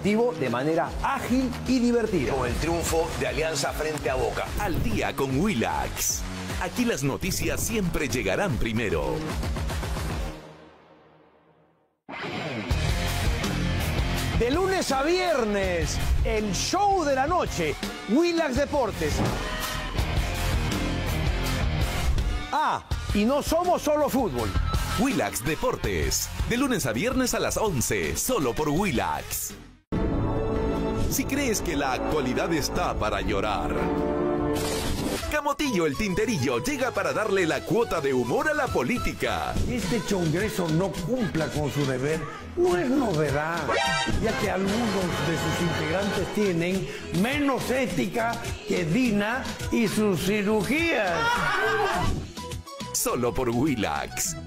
deportivo de manera ágil y divertida. Con el triunfo de Alianza frente a Boca. Al día con Willax. Aquí las noticias siempre llegarán primero. De lunes a viernes, el show de la noche, Willax Deportes. Ah, y no somos solo fútbol. Willax Deportes, de lunes a viernes a las 11, solo por Willax. Si crees que la actualidad está para llorar, Camotillo el Tinterillo llega para darle la cuota de humor a la política. Este Congreso no cumpla con su deber no es novedad, ya que algunos de sus integrantes tienen menos ética que Dina y sus cirugías. Solo por Willax.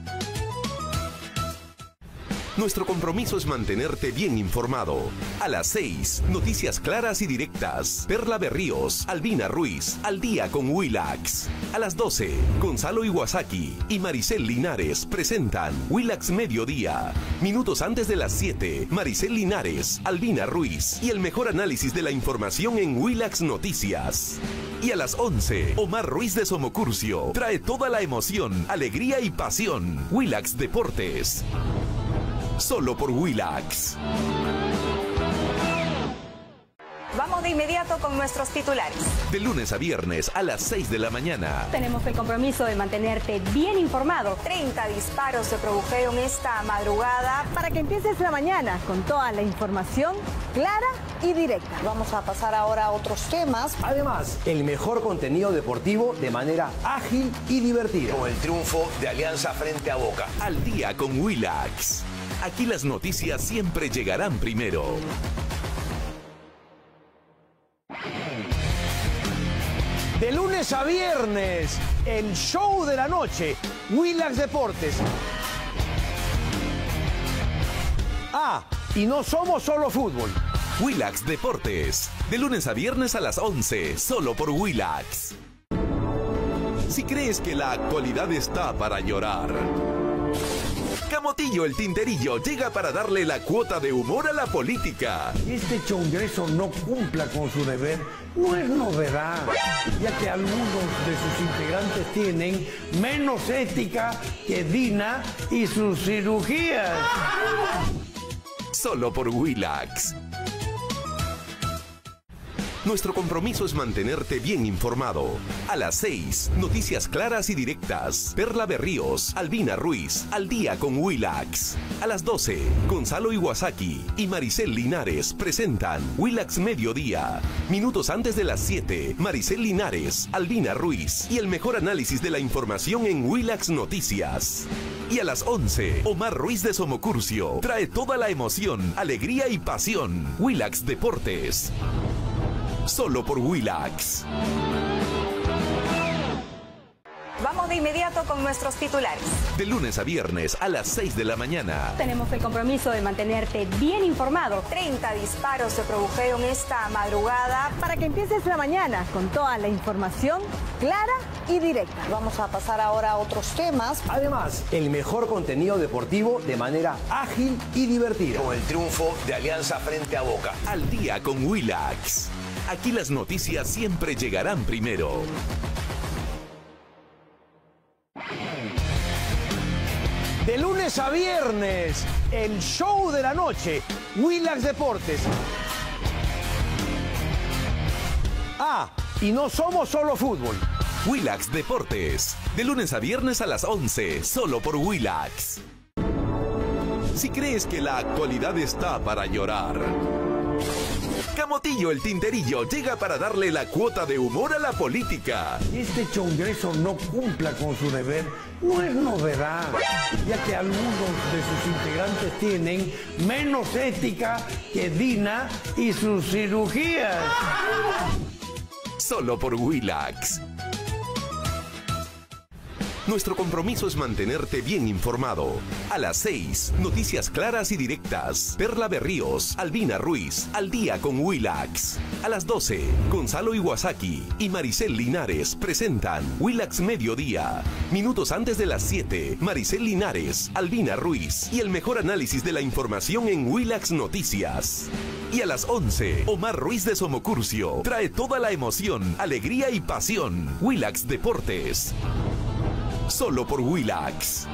Nuestro compromiso es mantenerte bien informado. A las 6, noticias claras y directas. Perla Berríos, Albina Ruiz, al día con Willax. A las 12, Gonzalo Iwasaki y Maricel Linares presentan Willax Mediodía. Minutos antes de las 7, Maricel Linares, Albina Ruiz y el mejor análisis de la información en Willax Noticias. Y a las 11, Omar Ruiz de Somocurcio trae toda la emoción, alegría y pasión. Willax Deportes. Solo por Willax. Vamos de inmediato con nuestros titulares. De lunes a viernes a las 6 de la mañana. Tenemos el compromiso de mantenerte bien informado. 30 disparos se produjeron esta madrugada. Para que empieces la mañana con toda la información clara y directa. Vamos a pasar ahora a otros temas. Además, el mejor contenido deportivo de manera ágil y divertida. Con el triunfo de Alianza frente a Boca. Al día con Willax. Aquí las noticias siempre llegarán primero. De lunes a viernes, el show de la noche, Willax Deportes. Ah, y no somos solo fútbol. Willax Deportes, de lunes a viernes a las 11, solo por Willax. Si crees que la actualidad está para llorar, Camotillo el Tinterillo llega para darle la cuota de humor a la política. Este Congreso no cumpla con su deber no es novedad, ya que algunos de sus integrantes tienen menos ética que Dina y sus cirugías. Solo por Willax. Nuestro compromiso es mantenerte bien informado. A las 6, noticias claras y directas. Perla Berríos, Albina Ruiz, al día con Willax. A las 12, Gonzalo Iwasaki y Maricel Linares presentan Willax Mediodía. Minutos antes de las 7, Maricel Linares, Albina Ruiz y el mejor análisis de la información en Willax Noticias. Y a las 11, Omar Ruiz de Somocurcio trae toda la emoción, alegría y pasión. Willax Deportes. Solo por Willax. Vamos de inmediato con nuestros titulares. De lunes a viernes a las 6 de la mañana. Tenemos el compromiso de mantenerte bien informado. 30 disparos se produjeron esta madrugada. Para que empieces la mañana con toda la información clara y directa. Vamos a pasar ahora a otros temas. Además, el mejor contenido deportivo de manera ágil y divertida. Con el triunfo de Alianza frente a Boca. Al día con Willax. Aquí las noticias siempre llegarán primero. De lunes a viernes, el show de la noche, Willax Deportes. Ah, y no somos solo fútbol. Willax Deportes, de lunes a viernes a las 11, solo por Willax. Si crees que la actualidad está para llorar, Camotillo el Tinterillo llega para darle la cuota de humor a la política. Este Congreso no cumpla con su deber no es novedad, ya que algunos de sus integrantes tienen menos ética que Dina y sus cirugías. Solo por Willax. Nuestro compromiso es mantenerte bien informado. A las 6, noticias claras y directas. Perla Berríos, Albina Ruiz, al día con Willax. A las 12, Gonzalo Iwasaki y Maricel Linares presentan Willax Mediodía. Minutos antes de las 7, Maricel Linares, Albina Ruiz y el mejor análisis de la información en Willax Noticias. Y a las 11, Omar Ruiz de Somocurcio trae toda la emoción, alegría y pasión. Willax Deportes. Solo por Willax.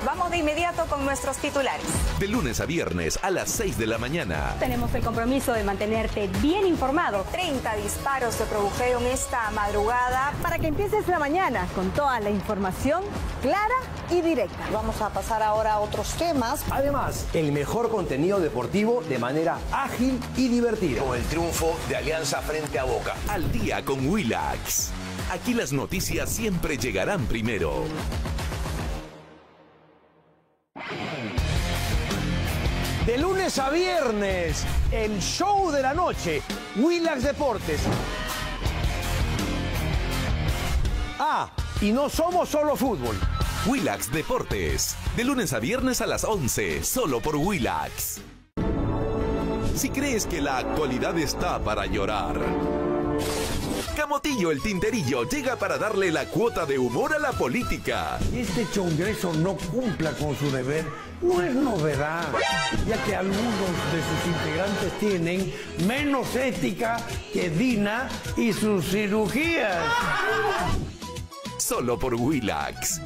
Vamos de inmediato con nuestros titulares. De lunes a viernes a las 6 de la mañana. Tenemos el compromiso de mantenerte bien informado 30 disparos se produjeron esta madrugada. para que empieces la mañana con toda la información clara y directa. Vamos a pasar ahora a otros temas. Además, el mejor contenido deportivo de manera ágil y divertida. Con el triunfo de Alianza frente a Boca. Al día con Willax. Aquí las noticias siempre llegarán primero. De lunes a viernes, el show de la noche, Willax Deportes. Ah, y no somos solo fútbol. Willax Deportes. De lunes a viernes a las 11, solo por Willax. Si crees que la actualidad está para llorar, Camotillo el Tinterillo llega para darle la cuota de humor a la política. Este Congreso no cumpla con su deber no es novedad, ya que algunos de sus integrantes tienen menos ética que Dina y sus cirugías. Solo por Willax.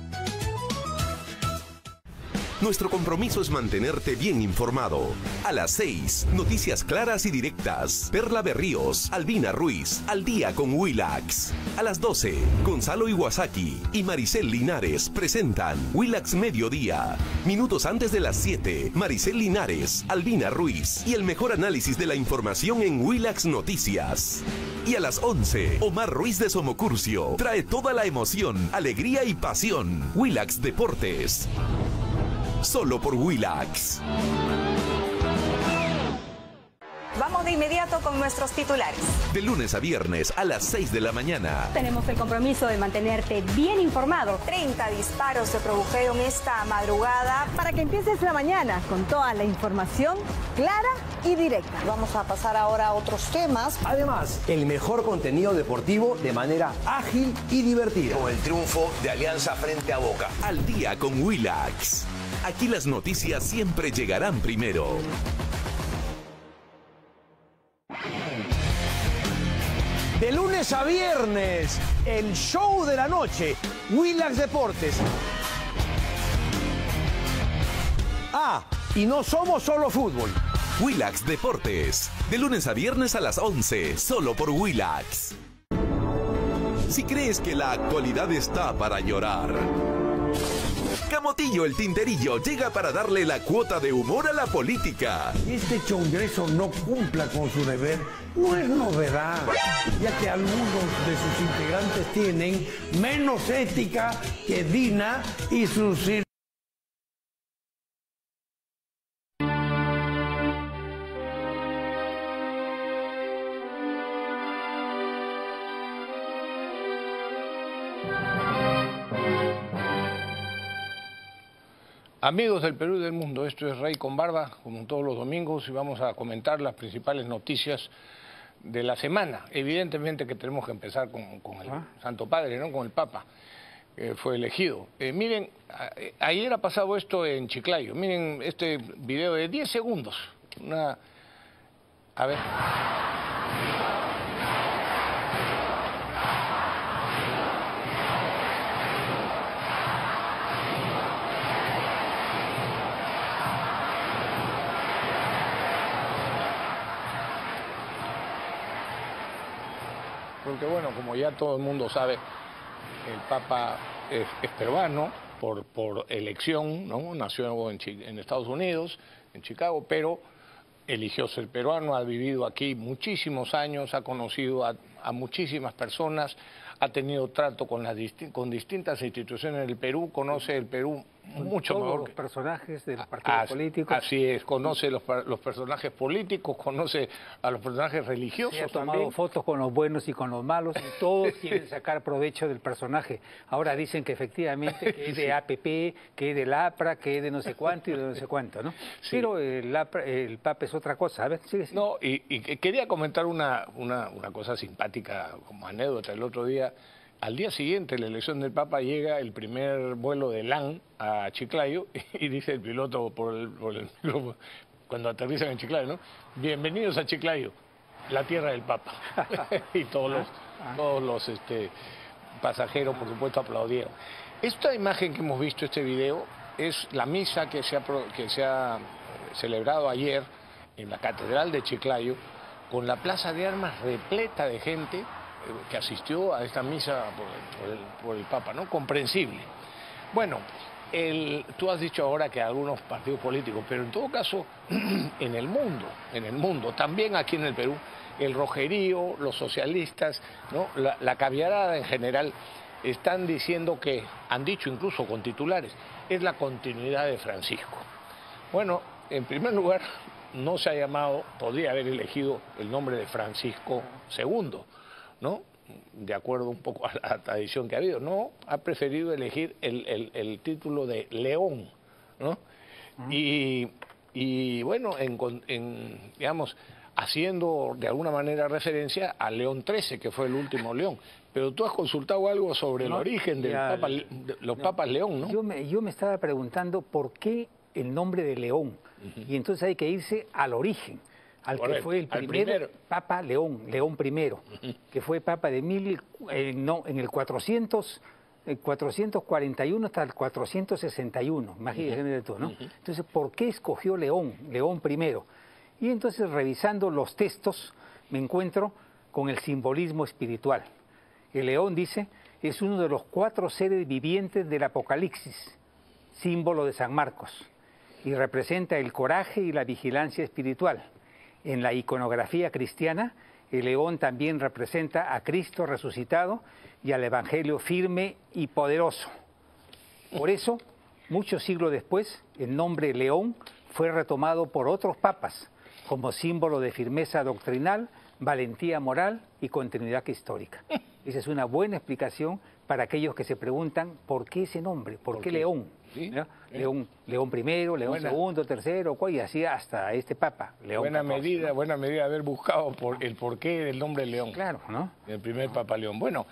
Nuestro compromiso es mantenerte bien informado. A las 6, noticias claras y directas. Perla Berríos, Albina Ruiz, Al día con Willax. A las 12, Gonzalo Iwasaki y Maricel Linares presentan Willax Mediodía. Minutos antes de las 7, Maricel Linares, Albina Ruiz y el mejor análisis de la información en Willax Noticias. Y a las 11, Omar Ruiz de Somocurcio trae toda la emoción, alegría y pasión. Willax Deportes. Solo por Willax. Vamos de inmediato con nuestros titulares. De lunes a viernes a las 6 de la mañana. Tenemos el compromiso de mantenerte bien informado 30 disparos se produjeron esta madrugada. para que empieces la mañana con toda la información clara y directa. Vamos a pasar ahora a otros temas. Además, el mejor contenido deportivo de manera ágil y divertida. Con el triunfo de Alianza frente a Boca. Al día con Willax. Aquí las noticias siempre llegarán primero. De lunes a viernes, el show de la noche, Willax Deportes. Ah, y no somos solo fútbol. Willax Deportes. De lunes a viernes a las 11, solo por Willax. Si crees que la actualidad está para llorar, Camotillo el Tinterillo llega para darle la cuota de humor a la política. Este Congreso no cumpla con su deber no es novedad, ya que algunos de sus integrantes tienen menos ética que Dina y sus cirugías. Amigos del Perú y del mundo, esto es Rey con Barba, como todos los domingos, y vamos a comentar las principales noticias de la semana. Evidentemente que tenemos que empezar con el Santo Padre, ¿no? Con el Papa, que fue elegido. Miren, ayer ha pasado esto en Chiclayo. Miren este video de 10 segundos. A ver. Porque bueno, como ya todo el mundo sabe, el Papa es peruano por elección, ¿no? Nació en Estados Unidos, en Chicago, pero eligió ser peruano, ha vivido aquí muchísimos años, ha conocido a muchísimas personas, ha tenido trato con distintas instituciones del Perú, conoce el Perú mucho todos mejor. Los personajes de los partidos políticos. Así es, conoce los personajes políticos, conoce a los personajes religiosos Sí, ha tomado también. fotos con los buenos y con los malos, y todos quieren sacar provecho del personaje. Ahora dicen que efectivamente que es de APP, que es del APRA, que es de no sé cuánto y de no sé cuánto, ¿no? Sí. Pero el Papa es otra cosa. A ver, sigue. No, y quería comentar una cosa simpática como anécdota. El otro día al día siguiente de la elección del Papa llega el primer vuelo de LAN a Chiclayo y dice el piloto por el micrófono, cuando aterrizan en Chiclayo, ¿no? Bienvenidos a Chiclayo, la tierra del Papa. Y todos los pasajeros, por supuesto, aplaudieron. Esta imagen que hemos visto, este video, es la misa que se ha celebrado ayer en la Catedral de Chiclayo, con la Plaza de Armas repleta de gente que asistió a esta misa por el Papa, ¿no? Comprensible. Bueno, tú has dicho ahora que algunos partidos políticos, pero en todo caso, en el mundo, también aquí en el Perú, el rojerío, los socialistas, ¿no? La caviarada en general, están diciendo que, han dicho incluso con titulares, es la continuidad de Francisco. Bueno, en primer lugar, no se ha llamado, podría haber elegido el nombre de Francisco II, ¿no? De acuerdo un poco a la tradición que ha habido. No, ha preferido elegir el título de León, ¿no? Y bueno, digamos, haciendo de alguna manera referencia a León XIII, que fue el último León. Pero tú has consultado algo sobre el origen del Papa, de los Papas León, ¿no? Yo me estaba preguntando por qué el nombre de León. Y entonces hay que irse al origen, que fue el primer Papa León, León I, que fue Papa de en el 441 hasta el 461, imagínate tú, ¿no? Entonces, ¿por qué escogió León I? Y entonces, revisando los textos, me encuentro con el simbolismo espiritual. El león, dice, es uno de los 4 seres vivientes del Apocalipsis, símbolo de San Marcos, y representa el coraje y la vigilancia espiritual. En la iconografía cristiana, el león también representa a Cristo resucitado y al Evangelio firme y poderoso. Por eso, muchos siglos después, el nombre León fue retomado por otros papas como símbolo de firmeza doctrinal, valentía moral y continuidad histórica. Esa es una buena explicación para aquellos que se preguntan por qué ese nombre, por qué León. ¿Sí? León I, León II, III, y así hasta este Papa, León XIV. Buena medida haber buscado el porqué del nombre León. Claro, ¿no? El primer Papa León. Bueno,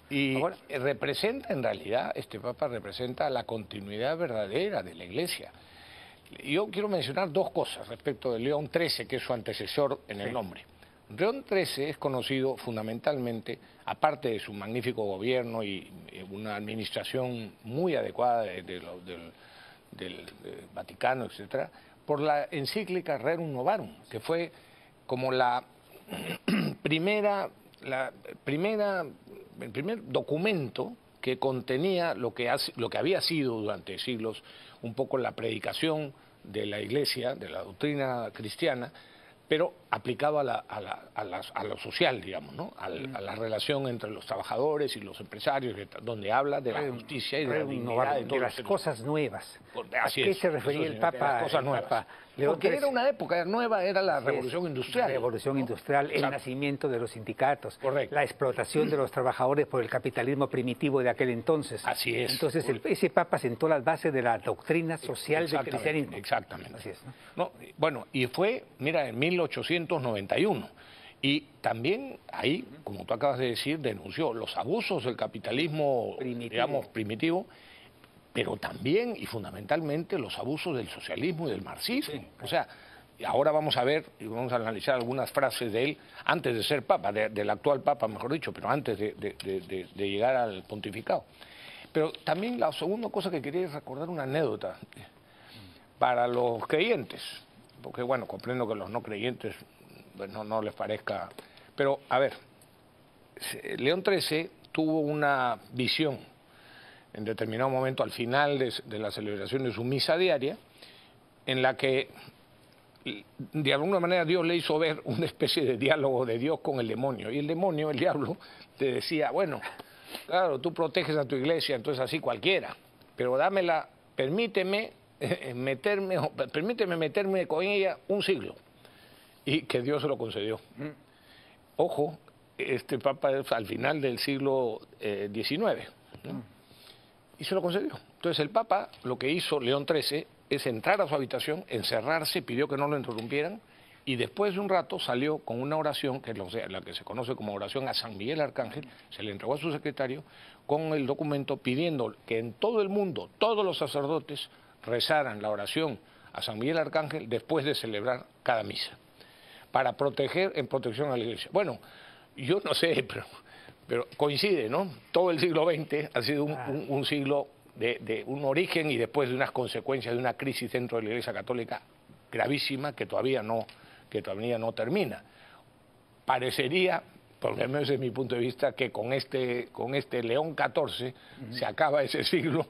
y ahora, representa en realidad, este Papa representa la continuidad verdadera de la Iglesia. Yo quiero mencionar 2 cosas respecto de León XIII, que es su antecesor en el nombre. León XIII es conocido fundamentalmente, aparte de su magnífico gobierno y una administración muy adecuada del Vaticano, etcétera, por la encíclica Rerum Novarum, que fue como el primer documento que contenía lo que había sido durante siglos un poco la predicación de la Iglesia, de la doctrina cristiana, pero aplicado a lo social, digamos, ¿no? A la relación entre los trabajadores y los empresarios, donde habla de la justicia y de la dignidad de las cosas nuevas. ¿A qué se refería el Papa? Las cosas nuevas. Porque era una época nueva, era la Revolución Industrial. La Revolución Industrial, el nacimiento de los sindicatos, la explotación de los trabajadores por el capitalismo primitivo de aquel entonces. Así es. Entonces ese Papa sentó las bases de la doctrina social del cristianismo. Exactamente. Así es, ¿no? Bueno, y fue, mira, en 1891. Y también ahí, como tú acabas de decir, denunció los abusos del capitalismo, digamos, primitivo, pero también y fundamentalmente los abusos del socialismo y del marxismo. Sí. O sea, ahora vamos a ver y vamos a analizar algunas frases de él antes de ser papa, del actual papa, mejor dicho, pero antes de llegar al pontificado. Pero también la segunda cosa que quería es recordar una anécdota para los creyentes, porque bueno, comprendo que los no creyentes no les parezca, pero a ver, León XIII tuvo una visión en determinado momento al final de la celebración de su misa diaria, en la que de alguna manera Dios le hizo ver una especie de diálogo de Dios con el demonio, y el demonio, el diablo, te decía, bueno, claro, tú proteges a tu iglesia, entonces así cualquiera, pero permíteme meterme con ella un siglo, y que Dios se lo concedió. Ojo, este Papa es al final del siglo XIX, ¿no? Y se lo concedió. Entonces el Papa, lo que hizo León XIII, es entrar a su habitación, encerrarse, pidió que no lo interrumpieran, Y después de un rato salió con una oración, que es la que se conoce como oración a San Miguel Arcángel, se le entregó a su secretario con el documento pidiendo que en todo el mundo, todos los sacerdotes rezaran la oración a San Miguel Arcángel después de celebrar cada misa, para proteger, en protección a la Iglesia. Bueno, yo no sé, pero coincide, ¿no? Todo el siglo XX ha sido un siglo de un origen y después de unas consecuencias de una crisis dentro de la Iglesia Católica gravísima que todavía no termina. Parecería, porque al menos desde mi punto de vista, que con este León XIV se acaba ese siglo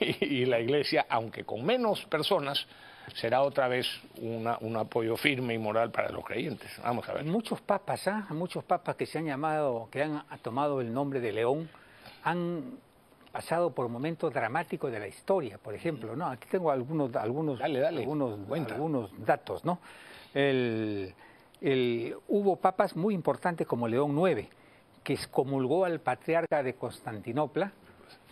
y la Iglesia, aunque con menos personas, será otra vez un apoyo firme y moral para los creyentes. Vamos a ver. Muchos papas, muchos papas que se han llamado, que han tomado el nombre de León, han pasado por momentos dramáticos de la historia, por ejemplo, ¿no? Aquí tengo algunos datos, ¿no? Hubo papas muy importantes como León IX, que excomulgó al patriarca de Constantinopla,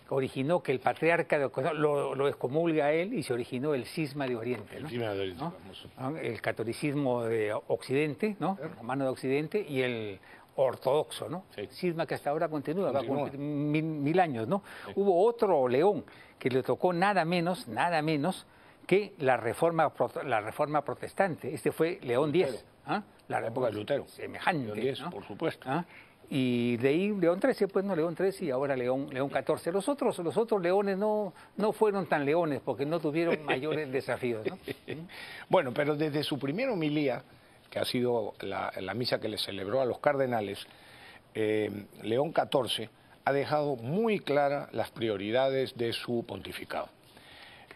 originó que el patriarca lo excomulga a él y se originó el cisma de Oriente, ¿no? ¿No? El catolicismo de Occidente, ¿no? Romano de Occidente, y el ortodoxo, ¿no? Sí. Cisma que hasta ahora continúa. Va a cumplir mil años, ¿no? Sí. Hubo otro León que le tocó nada menos que la reforma protestante. Este fue León X. La época de Lutero. Semejante. León X, ¿no? Por supuesto. Y de ahí León XIII, pues no, León XIII y ahora León XIV. Los otros leones no fueron tan leones porque no tuvieron mayores desafíos, ¿no? Bueno, pero desde su primera homilía, que ha sido la misa que le celebró a los cardenales, León XIV ha dejado muy claras las prioridades de su pontificado.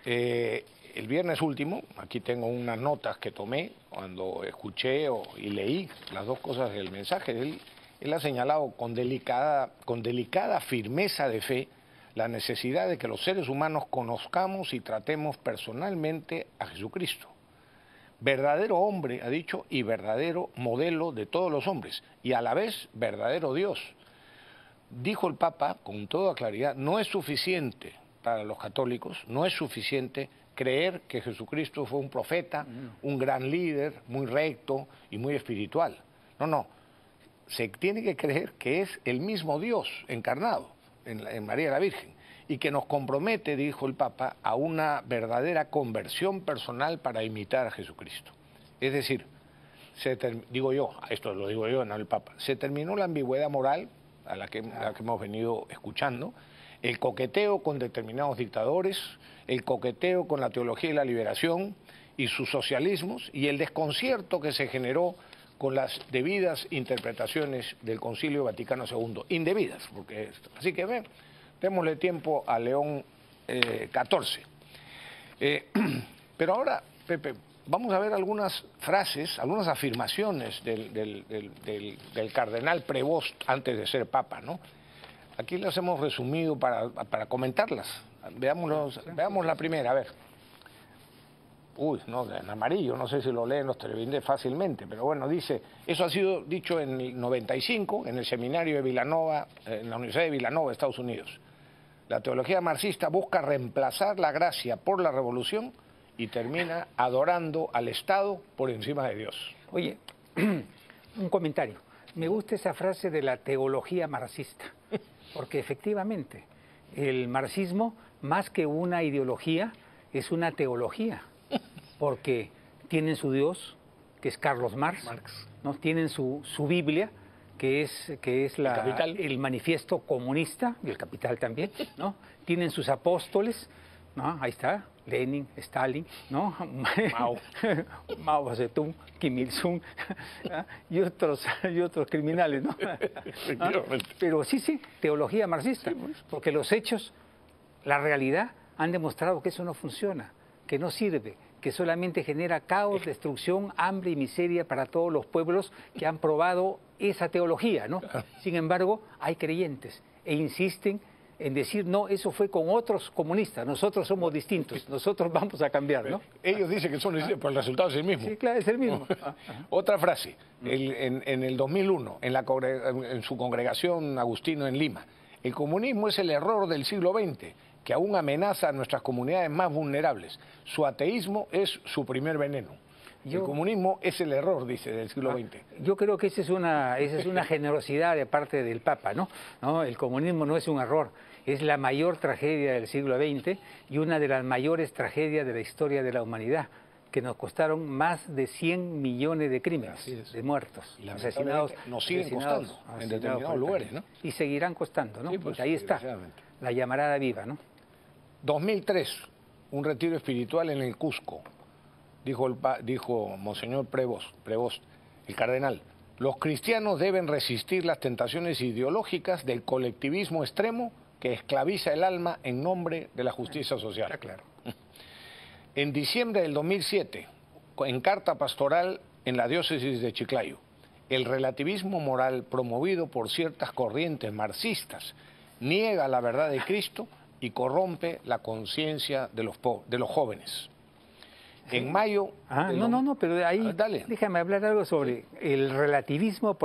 El viernes último, aquí tengo unas notas que tomé cuando escuché y leí las dos cosas del mensaje. Él ha señalado con delicada firmeza de fe la necesidad de que los seres humanos conozcamos y tratemos personalmente a Jesucristo. Verdadero hombre, ha dicho, y verdadero modelo de todos los hombres, y a la vez verdadero Dios. Dijo el Papa con toda claridad, no es suficiente para los católicos, no es suficiente creer que Jesucristo fue un profeta, un gran líder, muy recto y muy espiritual. No, se tiene que creer que es el mismo Dios encarnado en María la Virgen y que nos compromete, dijo el Papa, a una verdadera conversión personal para imitar a Jesucristo. Es decir, digo yo, esto lo digo yo, no el Papa, se terminó la ambigüedad moral a la que hemos venido escuchando, el coqueteo con determinados dictadores, el coqueteo con la teología y la liberación y sus socialismos y el desconcierto que se generó con las debidas interpretaciones del Concilio Vaticano II, indebidas, porque así que démosle tiempo a León XIV. Pero ahora, Pepe, vamos a ver algunas frases, algunas afirmaciones del cardenal Prevost antes de ser papa, ¿no? Aquí las hemos resumido para comentarlas. Veamos la primera, a ver. Uy, no, en amarillo, no sé si lo leen los televidentes fácilmente, pero bueno, dice, eso ha sido dicho en el 95, en el seminario de Villanova, en la Universidad de Villanova, Estados Unidos. La teología marxista busca reemplazar la gracia por la revolución y termina adorando al Estado por encima de Dios. Oye, un comentario. Me gusta esa frase de la teología marxista, porque efectivamente el marxismo, más que una ideología, es una teología, porque tienen su Dios, que es Carlos Marx. ¿No? Tienen su Biblia, que es el manifiesto comunista, y el Capital también, ¿no? Tienen sus apóstoles, ¿no? Ahí está, Lenin, Stalin, ¿no? Mao Zedong, Kim Il-sung, ¿no? y otros criminales, ¿no? Pero sí, teología marxista, porque los hechos, la realidad, han demostrado que eso no funciona, que no sirve, que solamente genera caos, destrucción, hambre y miseria para todos los pueblos que han probado esa teología, ¿no? Sin embargo, hay creyentes e insisten en decir, no, eso fue con otros comunistas, nosotros somos distintos, nosotros vamos a cambiar, ¿no? Ellos dicen que son distintos, pero el resultado es el mismo. Sí, claro, es el mismo. Otra frase, en el 2001, en su congregación Agustino en Lima, el comunismo es el error del siglo XX, que aún amenaza a nuestras comunidades más vulnerables. Su ateísmo es su primer veneno. El comunismo es el error, dice, del siglo XX. Yo creo que esa es una generosidad de parte del Papa, ¿no? ¿No? El comunismo no es un error, es la mayor tragedia del siglo XX y una de las mayores tragedias de la historia de la humanidad, que nos costaron más de 100 millones de crímenes, de muertos, y asesinados. Nos siguen costando en determinados lugares, ¿no? Y seguirán costando, ¿no? Sí, pues, porque ahí está, la llamarada viva, ¿no? 2003, un retiro espiritual en el Cusco. Dijo Monseñor Prevost, el cardenal, los cristianos deben resistir las tentaciones ideológicas del colectivismo extremo que esclaviza el alma en nombre de la justicia social. Está claro. En diciembre del 2007, en carta pastoral en la diócesis de Chiclayo, el relativismo moral promovido por ciertas corrientes marxistas niega la verdad de Cristo y corrompe la conciencia de los jóvenes. En mayo... pero ahí dale. Déjame hablar algo sobre el relativismo,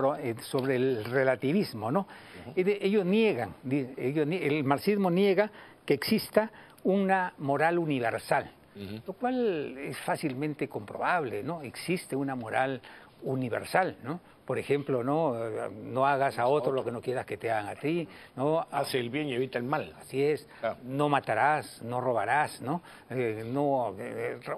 ¿no? Ellos niegan, el marxismo niega que exista una moral universal, lo cual es fácilmente comprobable, ¿no? Existe una moral universal, ¿no? Por ejemplo, no hagas a otro lo que no quieras que te hagan a ti, ¿no? Hace el bien y evita el mal. Así es. Claro. No matarás, no robarás, ¿no?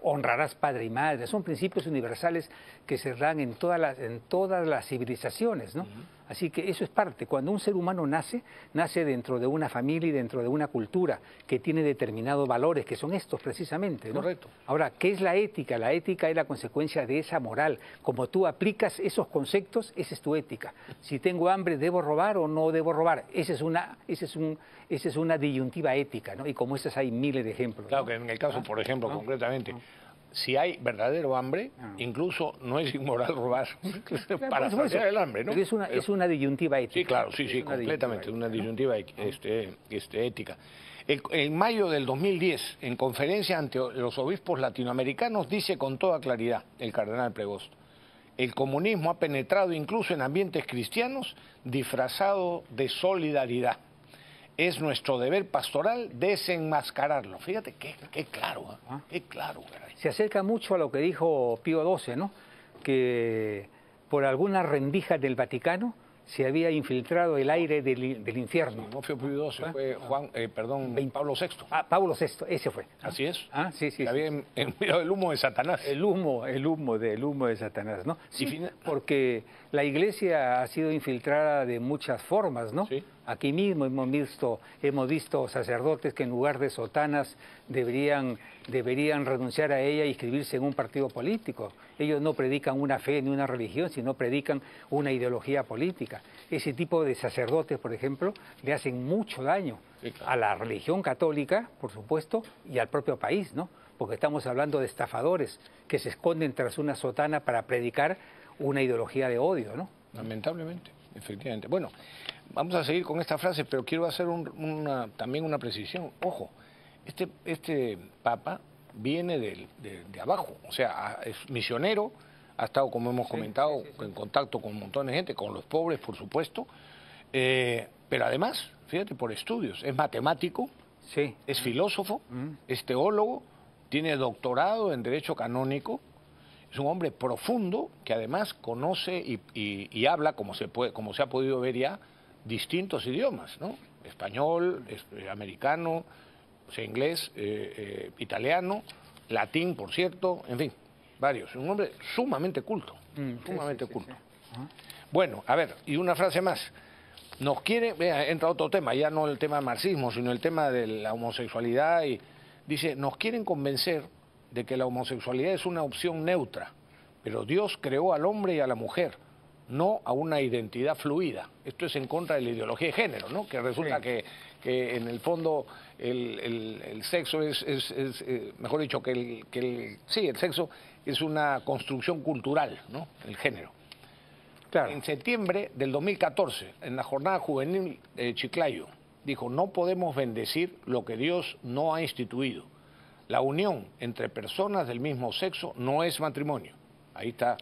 Honrarás padre y madre. Son principios universales que se dan en todas las civilizaciones, ¿no? Así que eso es parte. Cuando un ser humano nace dentro de una familia y dentro de una cultura que tiene determinados valores, que son estos precisamente, ¿no? Correcto. Ahora, ¿qué es la ética? La ética es la consecuencia de esa moral. Como tú aplicas esos conceptos, esa es tu ética. Si tengo hambre, ¿debo robar o no debo robar? Esa es una disyuntiva ética, ¿no? Y como esas hay miles de ejemplos. Claro, ¿no? Que en el caso, por ejemplo, concretamente, si hay verdadero hambre, incluso no es inmoral robar para saciar el hambre, ¿no? Pero es una disyuntiva ética. Sí, claro, sí, completamente, una disyuntiva ética. En mayo del 2010, en conferencia ante los obispos latinoamericanos, dice con toda claridad el cardenal Prevost: el comunismo ha penetrado incluso en ambientes cristianos disfrazado de solidaridad. Es nuestro deber pastoral desenmascararlo. Fíjate qué claro, qué claro. Caray. Se acerca mucho a lo que dijo Pío XII, ¿no? Que por algunas rendijas del Vaticano se había infiltrado el aire del infierno. No fue Pío XII, fue Pablo VI. Pablo VI, ese fue. Así es. Sí. Había enviado el humo de Satanás. El humo de Satanás, ¿no? Sí, porque la Iglesia ha sido infiltrada de muchas formas, ¿no? Sí. Aquí mismo hemos visto sacerdotes que en lugar de sotanas deberían renunciar a ella y inscribirse en un partido político. Ellos no predican una fe ni una religión, sino predican una ideología política. Ese tipo de sacerdotes, por ejemplo, le hacen mucho daño a la religión católica, por supuesto, y al propio país, ¿no? Porque estamos hablando de estafadores que se esconden tras una sotana para predicar una ideología de odio, ¿no? Lamentablemente, efectivamente. Bueno, vamos a seguir con esta frase, pero quiero hacer también una precisión. Ojo, este Papa viene de abajo, o sea, es misionero, ha estado, como hemos comentado, en contacto con un montón de gente, con los pobres, por supuesto, pero además, fíjate, por estudios, es matemático, es filósofo, es teólogo, tiene doctorado en Derecho Canónico. Es un hombre profundo que además conoce y habla, como se ha podido ver ya, distintos idiomas, ¿no? Español, americano, inglés, italiano, latín, por cierto, en fin, varios. Es un hombre sumamente culto, sumamente culto. Bueno, a ver, y una frase más. Nos quiere, entra otro tema, ya no el tema del marxismo, sino el tema de la homosexualidad, y dice, nos quieren convencer de que la homosexualidad es una opción neutra, pero Dios creó al hombre y a la mujer, no a una identidad fluida. Esto es en contra de la ideología de género, ¿no? Que resulta que en el fondo el sexo es mejor dicho, el sexo es una construcción cultural, ¿no? El género. Claro. En septiembre del 2014, en la jornada juvenil de Chiclayo, dijo, no podemos bendecir lo que Dios no ha instituido. La unión entre personas del mismo sexo no es matrimonio. Ahí está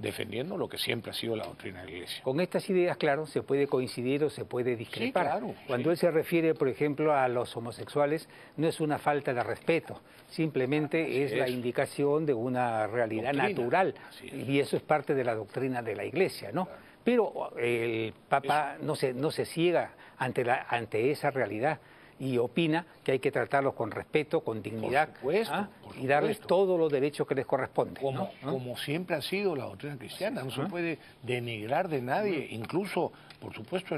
defendiendo lo que siempre ha sido la doctrina de la Iglesia. Con estas ideas, claro, se puede coincidir o se puede discrepar. Sí, claro, Cuando él se refiere, por ejemplo, a los homosexuales, no es una falta de respeto, simplemente es la indicación de una realidad natural, y eso es parte de la doctrina de la Iglesia, ¿no? Claro. Pero el Papa no se ciega ante esa realidad y opina que hay que tratarlos con respeto, con dignidad, por supuesto. Y darles todos los derechos que les corresponden. Como siempre ha sido la doctrina cristiana, no se puede denigrar de nadie, incluso, por supuesto,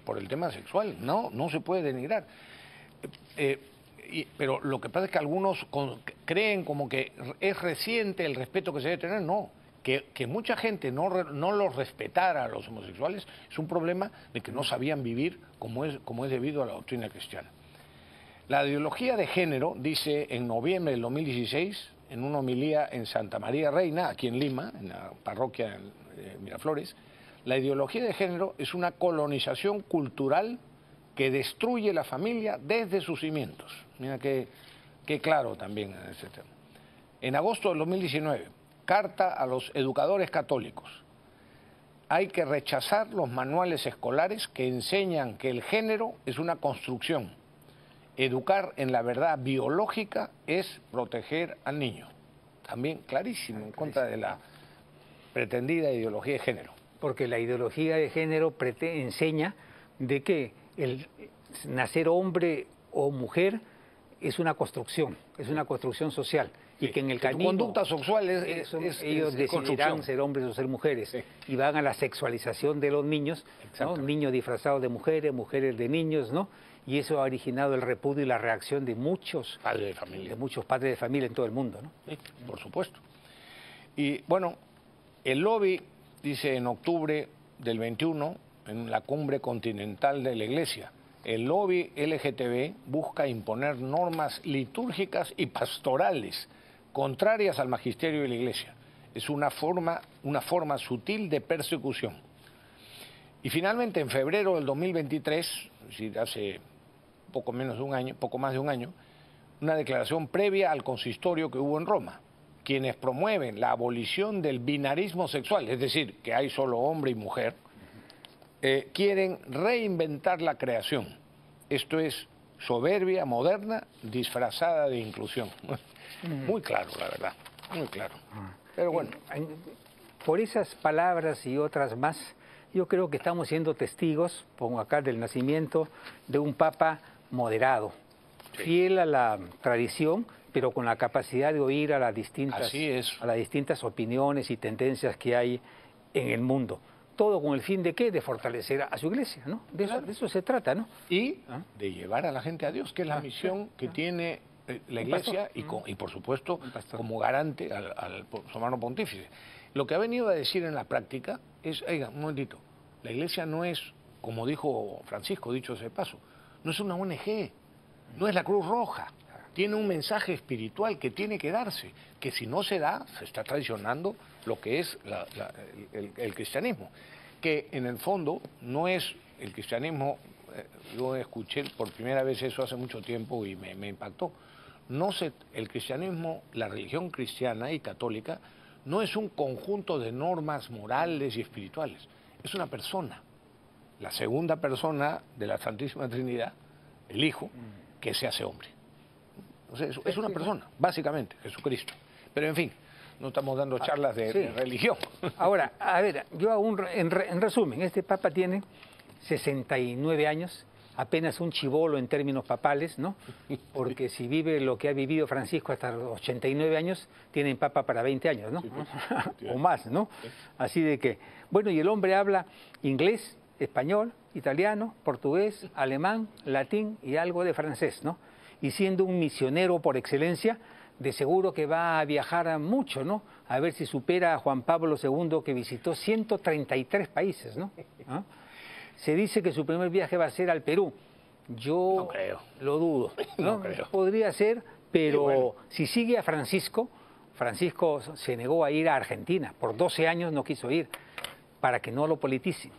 por el tema sexual, no se puede denigrar. Pero lo que pasa es que algunos creen como que es reciente el respeto que se debe tener, no. Que mucha gente no los respetara a los homosexuales es un problema de que no sabían vivir como es debido a la doctrina cristiana. La ideología de género, dice en noviembre del 2016, en una homilía en Santa María Reina, aquí en Lima, en la parroquia de Miraflores, la ideología de género es una colonización cultural que destruye la familia desde sus cimientos. Mira qué claro también en ese tema. En agosto del 2019, carta a los educadores católicos. Hay que rechazar los manuales escolares que enseñan que el género es una construcción. Educar en la verdad biológica es proteger al niño. También clarísimo en contra de la pretendida ideología de género. Porque la ideología de género enseña de que el nacer hombre o mujer es una construcción social. Y que en el camino... Tu conducta sexual ellos decidirán ser hombres o ser mujeres. Sí. Y van a la sexualización de los niños, ¿no? Niños disfrazados de mujeres, mujeres de niños, ¿no? Y eso ha originado el repudio y la reacción de muchos padres de familia en todo el mundo, ¿no? Sí, por supuesto. Y bueno, el lobby, dice en octubre del 21, en la cumbre continental de la Iglesia, el lobby LGTB busca imponer normas litúrgicas y pastorales contrarias al magisterio de la Iglesia. Es una forma sutil de persecución. Y finalmente, en febrero del 2023, es decir, hace poco más de un año, una declaración previa al consistorio que hubo en Roma. Quienes promueven la abolición del binarismo sexual, es decir, que hay solo hombre y mujer, quieren reinventar la creación. Esto es soberbia moderna disfrazada de inclusión. Muy claro, la verdad, muy claro. Pero bueno. Por esas palabras y otras más, yo creo que estamos siendo testigos, pongo acá, del nacimiento de un papa moderado, fiel a la tradición, pero con la capacidad de oír a las distintas opiniones y tendencias que hay en el mundo. Todo con el fin de ¿qué? De fortalecer a su iglesia, ¿no? De eso se trata, ¿no? Y de llevar a la gente a Dios, que es la misión que tiene la iglesia y por supuesto como garante al somano pontífice. Lo que ha venido a decir en la práctica es, oiga, un momentito, la iglesia no es, como dijo Francisco, dicho ese paso, no es una ONG, no es la Cruz Roja, tiene un mensaje espiritual que tiene que darse, que si no se da, se está traicionando lo que es el cristianismo, que en el fondo no es el cristianismo. Yo escuché por primera vez eso hace mucho tiempo y me impactó. El cristianismo, la religión cristiana y católica, no es un conjunto de normas morales y espirituales, es una persona, la segunda persona de la Santísima Trinidad, el Hijo, que se hace hombre. Entonces, es una persona, básicamente, Jesucristo. Pero en fin, no estamos dando charlas de religión. Ahora, a ver, yo hago en resumen, este Papa tiene 69 años, apenas un chibolo en términos papales, ¿no? Porque si vive lo que ha vivido Francisco hasta los 89 años, tienen Papa para 20 años, ¿no? Sí, pues, o más, ¿no? Sí. Así de que, bueno, y el hombre habla inglés, español, italiano, portugués, alemán, latín y algo de francés, ¿no? Y siendo un misionero por excelencia, de seguro que va a viajar mucho, ¿no? A ver si supera a Juan Pablo II, que visitó 133 países, ¿no? ¿Ah? Se dice que su primer viaje va a ser al Perú. Yo no creo. Lo dudo, ¿no? No creo. Podría ser, pero bueno, si sigue a Francisco se negó a ir a Argentina. Por 12 años no quiso ir, para que no lo politicen.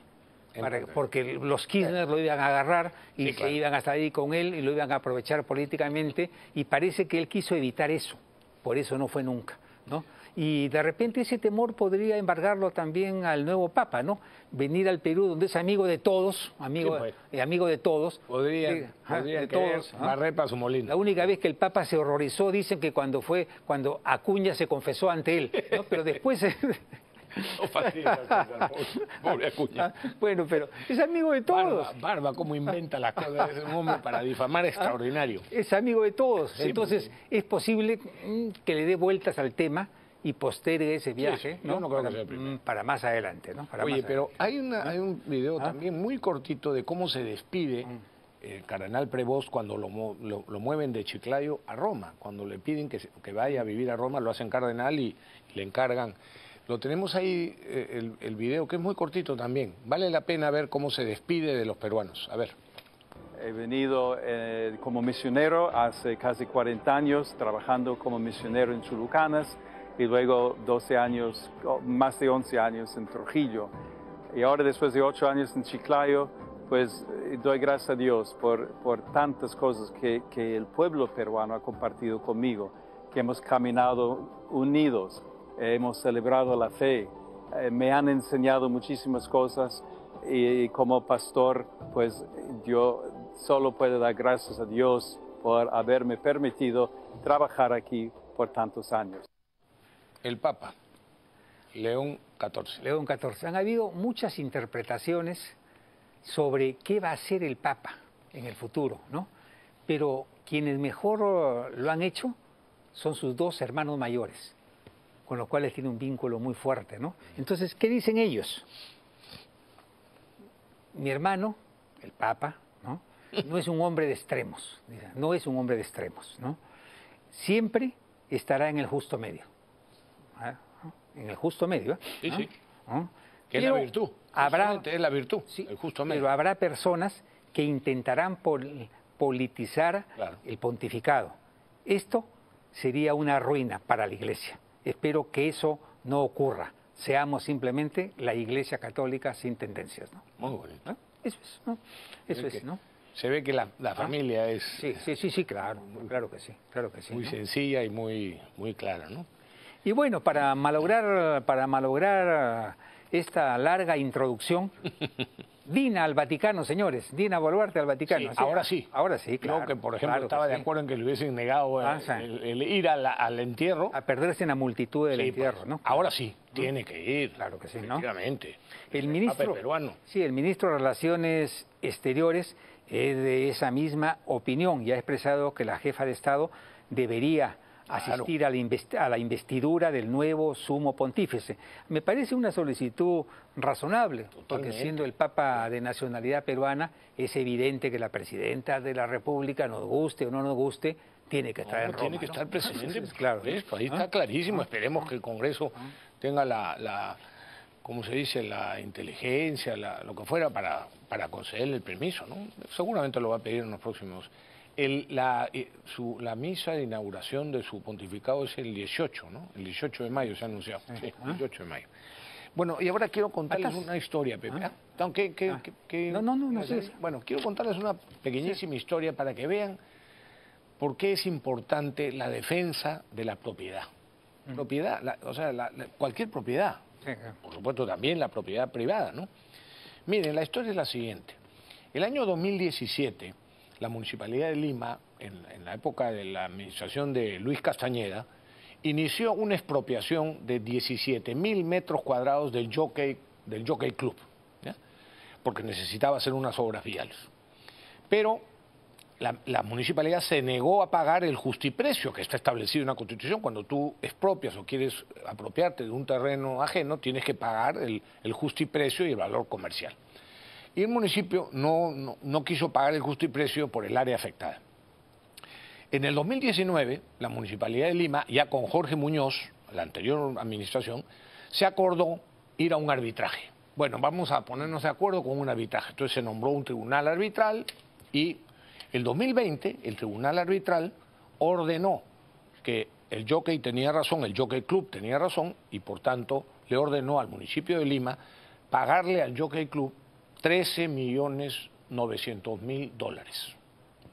Porque los Kirchner lo iban a agarrar y se iban a estar ahí con él y lo iban a aprovechar políticamente, y parece que él quiso evitar eso, por eso no fue nunca, ¿no? Y de repente ese temor podría embargarlo también al nuevo Papa, ¿no? Venir al Perú, donde es amigo de todos, amigo de todos. Podrían barrer para su molino. La única vez que el Papa se horrorizó, dicen que cuando Acuña se confesó ante él, ¿no? Pero después... No fastidies, pobre Acuña. Bueno, pero es amigo de todos. Barba, cómo inventa las cosas. Es un hombre para difamar extraordinario. Es amigo de todos. Sí, entonces es posible que le dé vueltas al tema y postergue ese viaje, sí, ¿no? Yo no creo que sea el primero. Para más adelante, ¿no? Oye, pero hay un video también muy cortito de cómo se despide el cardenal Prevost cuando lo mueven de Chiclayo a Roma. Cuando le piden que vaya a vivir a Roma, lo hacen cardenal y le encargan. Lo tenemos ahí, el video, que es muy cortito también. Vale la pena ver cómo se despide de los peruanos. A ver. He venido como misionero hace casi 40 años, trabajando como misionero en Chulucanas y luego 12 años, más de 11 años en Trujillo. Y ahora, después de 8 años en Chiclayo, pues doy gracias a Dios por tantas cosas que el pueblo peruano ha compartido conmigo, que hemos caminado unidos. Hemos celebrado la fe, me han enseñado muchísimas cosas y como pastor, pues yo solo puedo dar gracias a Dios por haberme permitido trabajar aquí por tantos años. El Papa, León XIV. León XIV. Han habido muchas interpretaciones sobre qué va a ser el Papa en el futuro, ¿no? Pero quienes mejor lo han hecho son sus dos hermanos mayores, con los cuales tiene un vínculo muy fuerte, ¿no? Entonces, ¿qué dicen ellos? Mi hermano, el Papa, ¿no? No es un hombre de extremos, no es un hombre de extremos, ¿no? Siempre estará en el justo medio. En el justo medio, ¿eh? Sí, sí. ¿No? Que es la virtud. Es la virtud, sí, el justo medio. Pero habrá personas que intentarán politizar el pontificado. Esto sería una ruina para la Iglesia. Espero que eso no ocurra. Seamos simplemente la Iglesia Católica sin tendencias, ¿no? Muy bonito. ¿No? Eso es, ¿no? Eso es, ¿no? Se ve que la familia es... Sí, claro que sí, claro que sí. Muy ¿no? sencilla y muy clara, ¿no? Y bueno, para malograr esta larga introducción, Dina al Vaticano, señores, Dina Boluarte al Vaticano. Sí, ahora sí. Ahora sí, claro. Yo que, por ejemplo, estaba de acuerdo en que le hubiesen negado el ir al entierro. A perderse en la multitud del entierro, ¿no? Ahora sí, tiene que ir. Claro que sí, ¿no? Efectivamente. El ministro peruano. Sí, el ministro de Relaciones Exteriores es de esa misma opinión y ha expresado que la jefa de Estado debería asistir a la investidura del nuevo sumo pontífice. Me parece una solicitud razonable, porque siendo el Papa de nacionalidad peruana, es evidente que la presidenta de la República, nos guste o no nos guste, tiene que estar en Roma. Tiene que estar presente, claro. Ahí está clarísimo. Esperemos que el Congreso tenga ¿cómo se dice?, la inteligencia, lo que fuera, para concederle el permiso, ¿no? Seguramente lo va a pedir en los próximos... La misa de inauguración de su pontificado es el 18, ¿no? El 18 de mayo se ha anunciado. Sí, el 18 de mayo. Bueno, y ahora quiero contarles una historia, Pepe. No sé. Bueno, quiero contarles una pequeñísima historia para que vean por qué es importante la defensa de la propiedad. Propiedad, cualquier propiedad. Por supuesto también la propiedad privada, ¿no? Miren, la historia es la siguiente. El año 2017... la Municipalidad de Lima, en la época de la administración de Luis Castañeda, inició una expropiación de 17.000 metros cuadrados del Jockey Club, ¿ya? Porque necesitaba hacer unas obras viales. Pero la Municipalidad se negó a pagar el justiprecio que está establecido en la Constitución. Cuando tú expropias o quieres apropiarte de un terreno ajeno, tienes que pagar el justiprecio y el valor comercial. Y el municipio no quiso pagar el justiprecio por el área afectada. En el 2019, la Municipalidad de Lima, ya con Jorge Muñoz, la anterior administración, se acordó ir a un arbitraje. Bueno, vamos a ponernos de acuerdo con un arbitraje. Entonces se nombró un tribunal arbitral y el 2020 el tribunal arbitral ordenó que el Jockey tenía razón, el Jockey Club tenía razón y por tanto le ordenó al municipio de Lima pagarle al Jockey Club $13.900.000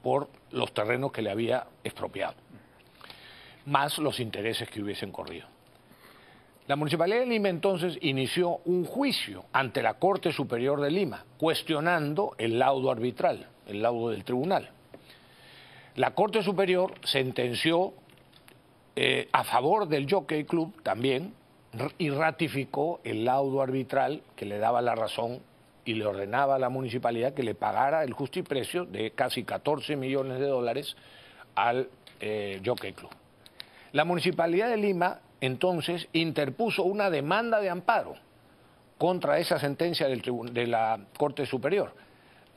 por los terrenos que le había expropiado, más los intereses que hubiesen corrido. La Municipalidad de Lima entonces inició un juicio ante la Corte Superior de Lima, cuestionando el laudo arbitral, el laudo del tribunal. La Corte Superior sentenció a favor del Jockey Club también y ratificó el laudo arbitral que le daba la razón y le ordenaba a la municipalidad que le pagara el justiprecio de casi 14 millones de dólares al Jockey Club. La Municipalidad de Lima entonces interpuso una demanda de amparo contra esa sentencia de la Corte Superior,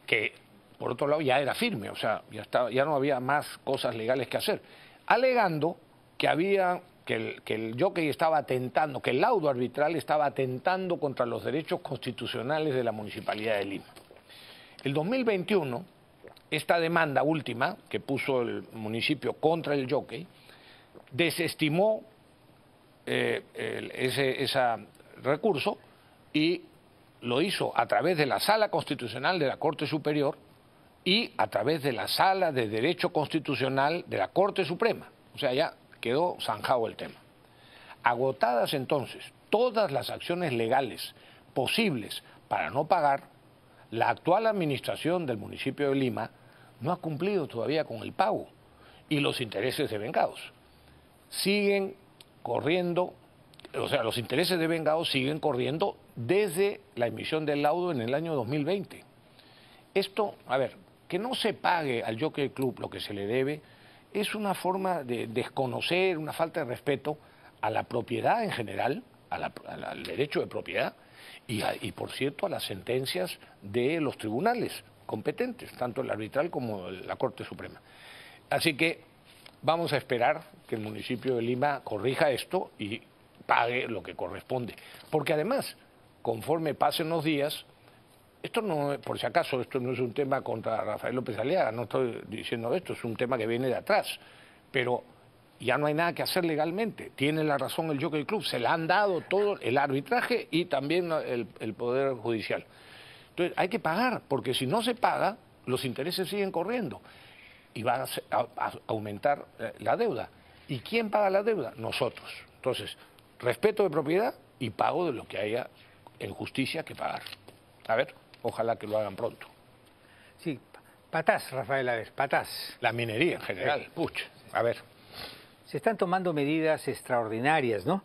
que por otro lado ya era firme, o sea, ya no había más cosas legales que hacer, alegando que el jockey estaba atentando, que el laudo arbitral estaba atentando contra los derechos constitucionales de la Municipalidad de Lima. El 2021, esta demanda última que puso el municipio contra el jockey, desestimó ese recurso y lo hizo a través de la Sala Constitucional de la Corte Superior y a través de la Sala de Derecho Constitucional de la Corte Suprema. O sea, ya quedó zanjado el tema. Agotadas entonces todas las acciones legales posibles para no pagar, la actual administración del municipio de Lima no ha cumplido todavía con el pago y los intereses devengados siguen corriendo, o sea, los intereses devengados siguen corriendo desde la emisión del laudo en el año 2020. Esto, a ver, que no se pague al Jockey Club lo que se le debe es una forma de desconocer, una falta de respeto a la propiedad en general, al derecho de propiedad y, por cierto, a las sentencias de los tribunales competentes, tanto el arbitral como la Corte Suprema. Así que vamos a esperar que el municipio de Lima corrija esto y pague lo que corresponde. Porque además, conforme pasen los días, esto no, por si acaso, esto no es un tema contra Rafael López Aliaga, no estoy diciendo esto, es un tema que viene de atrás, pero ya no hay nada que hacer legalmente. Tiene la razón el Jockey Club, se le han dado todo el arbitraje y también el Poder Judicial. Entonces hay que pagar, porque si no se paga, los intereses siguen corriendo y va a aumentar la deuda. ¿Y quién paga la deuda? Nosotros. Entonces, respeto de propiedad y pago de lo que haya en justicia que pagar. A ver, ojalá que lo hagan pronto. Sí, patás, Rafael, a ver, patás. La minería en general, puch, a ver. Se están tomando medidas extraordinarias, ¿no?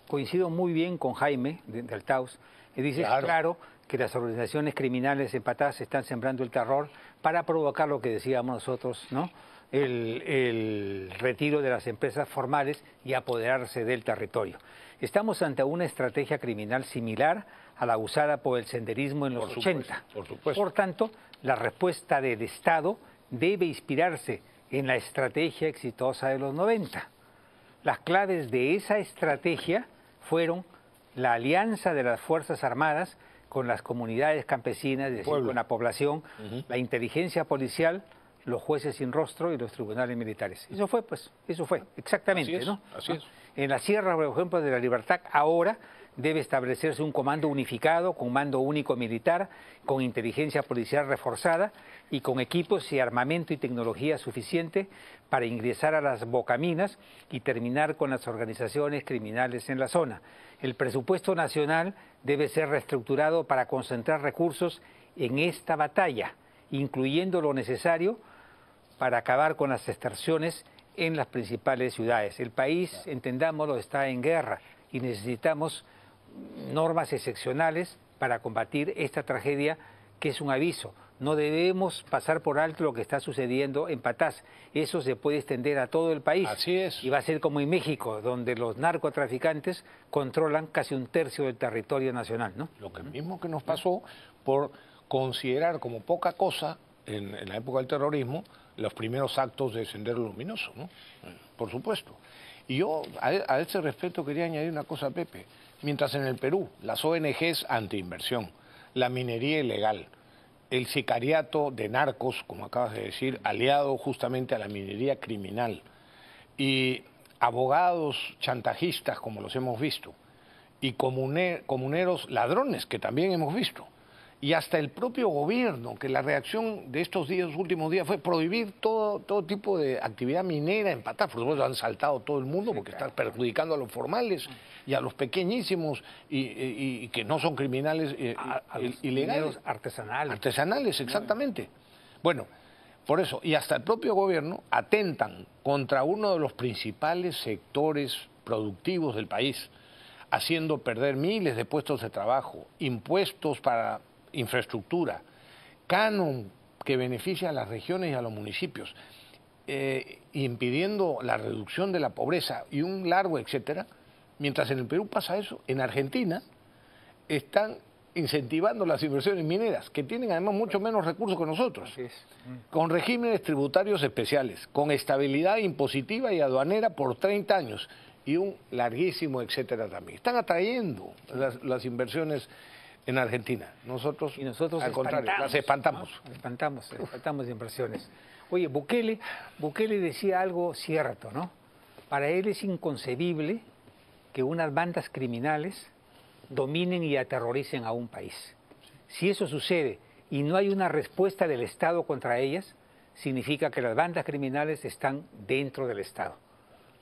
Coincido muy bien con Jaime de Altaus, que dice, claro, que las organizaciones criminales en Patás están sembrando el terror para provocar lo que decíamos nosotros, ¿no? El retiro de las empresas formales y apoderarse del territorio. Estamos ante una estrategia criminal similar a la usada por el senderismo en los 80. Por supuesto. Por tanto, la respuesta del Estado debe inspirarse en la estrategia exitosa de los 90. Las claves de esa estrategia fueron la alianza de las Fuerzas Armadas con las comunidades campesinas, es decir, con la población, la inteligencia policial, los jueces sin rostro y los tribunales militares. Eso fue, exactamente, ¿no? Así es. En la Sierra, por ejemplo, de la Libertad, ahora debe establecerse un comando unificado, con mando único militar, con inteligencia policial reforzada y con equipos y armamento y tecnología suficiente para ingresar a las bocaminas y terminar con las organizaciones criminales en la zona. El presupuesto nacional debe ser reestructurado para concentrar recursos en esta batalla, incluyendo lo necesario para acabar con las extorsiones en las principales ciudades. El país, entendámoslo, está en guerra y necesitamos normas excepcionales para combatir esta tragedia que es un aviso. No debemos pasar por alto lo que está sucediendo en Patás. Eso se puede extender a todo el país. Así es. Y va a ser como en México, donde los narcotraficantes controlan casi un tercio del territorio nacional, ¿no? Lo que mismo que nos pasó por considerar como poca cosa en la época del terrorismo los primeros actos de Sendero Luminoso, ¿no? Por supuesto. Y yo a ese respecto quería añadir una cosa, Pepe. Mientras en el Perú las ONGs antiinversión, la minería ilegal, el sicariato de narcos, como acabas de decir, aliado justamente a la minería criminal, y abogados chantajistas, como los hemos visto, y comuneros ladrones, que también hemos visto, Y hasta el propio gobierno, que la reacción de estos días, últimos días, fue prohibir todo tipo de actividad minera en Patá. Por supuesto, han saltado todo el mundo porque está perjudicando a los formales y a los pequeñísimos y que no son criminales a los ilegales. artesanales. Artesanales, exactamente. Bueno, por eso, y hasta el propio gobierno atentan contra uno de los principales sectores productivos del país, haciendo perder miles de puestos de trabajo, impuestos para infraestructura, canon que beneficia a las regiones y a los municipios, impidiendo la reducción de la pobreza y un largo etcétera. Mientras en el Perú pasa eso, en Argentina están incentivando las inversiones mineras, que tienen además mucho menos recursos que nosotros, con regímenes tributarios especiales, con estabilidad impositiva y aduanera por 30 años y un larguísimo etcétera también. Están atrayendo las inversiones en Argentina. Nosotros al contrario, las espantamos. ¿No? Espantamos de inversiones. Oye, Bukele decía algo cierto, ¿no? Para él es inconcebible que unas bandas criminales dominen y aterroricen a un país. Si eso sucede y no hay una respuesta del Estado contra ellas, significa que las bandas criminales están dentro del Estado.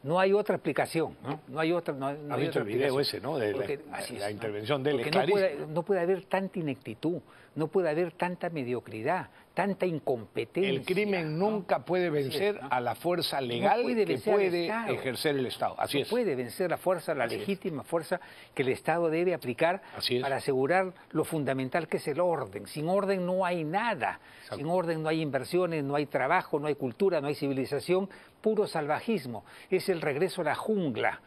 No hay otra explicación, ¿no? No hay otra. ¿Ha visto el video ese, no? De la intervención de él. No puede haber tanta ineptitud, no puede haber tanta mediocridad, tanta incompetencia. El crimen nunca puede vencer a la fuerza legal que puede ejercer el Estado. Así es. No puede vencer la fuerza, la legítima fuerza que el Estado debe aplicar para asegurar lo fundamental que es el orden. Sin orden no hay nada. Exacto. Sin orden no hay inversiones, no hay trabajo, no hay cultura, no hay civilización. Puro salvajismo. Es el regreso a la jungla,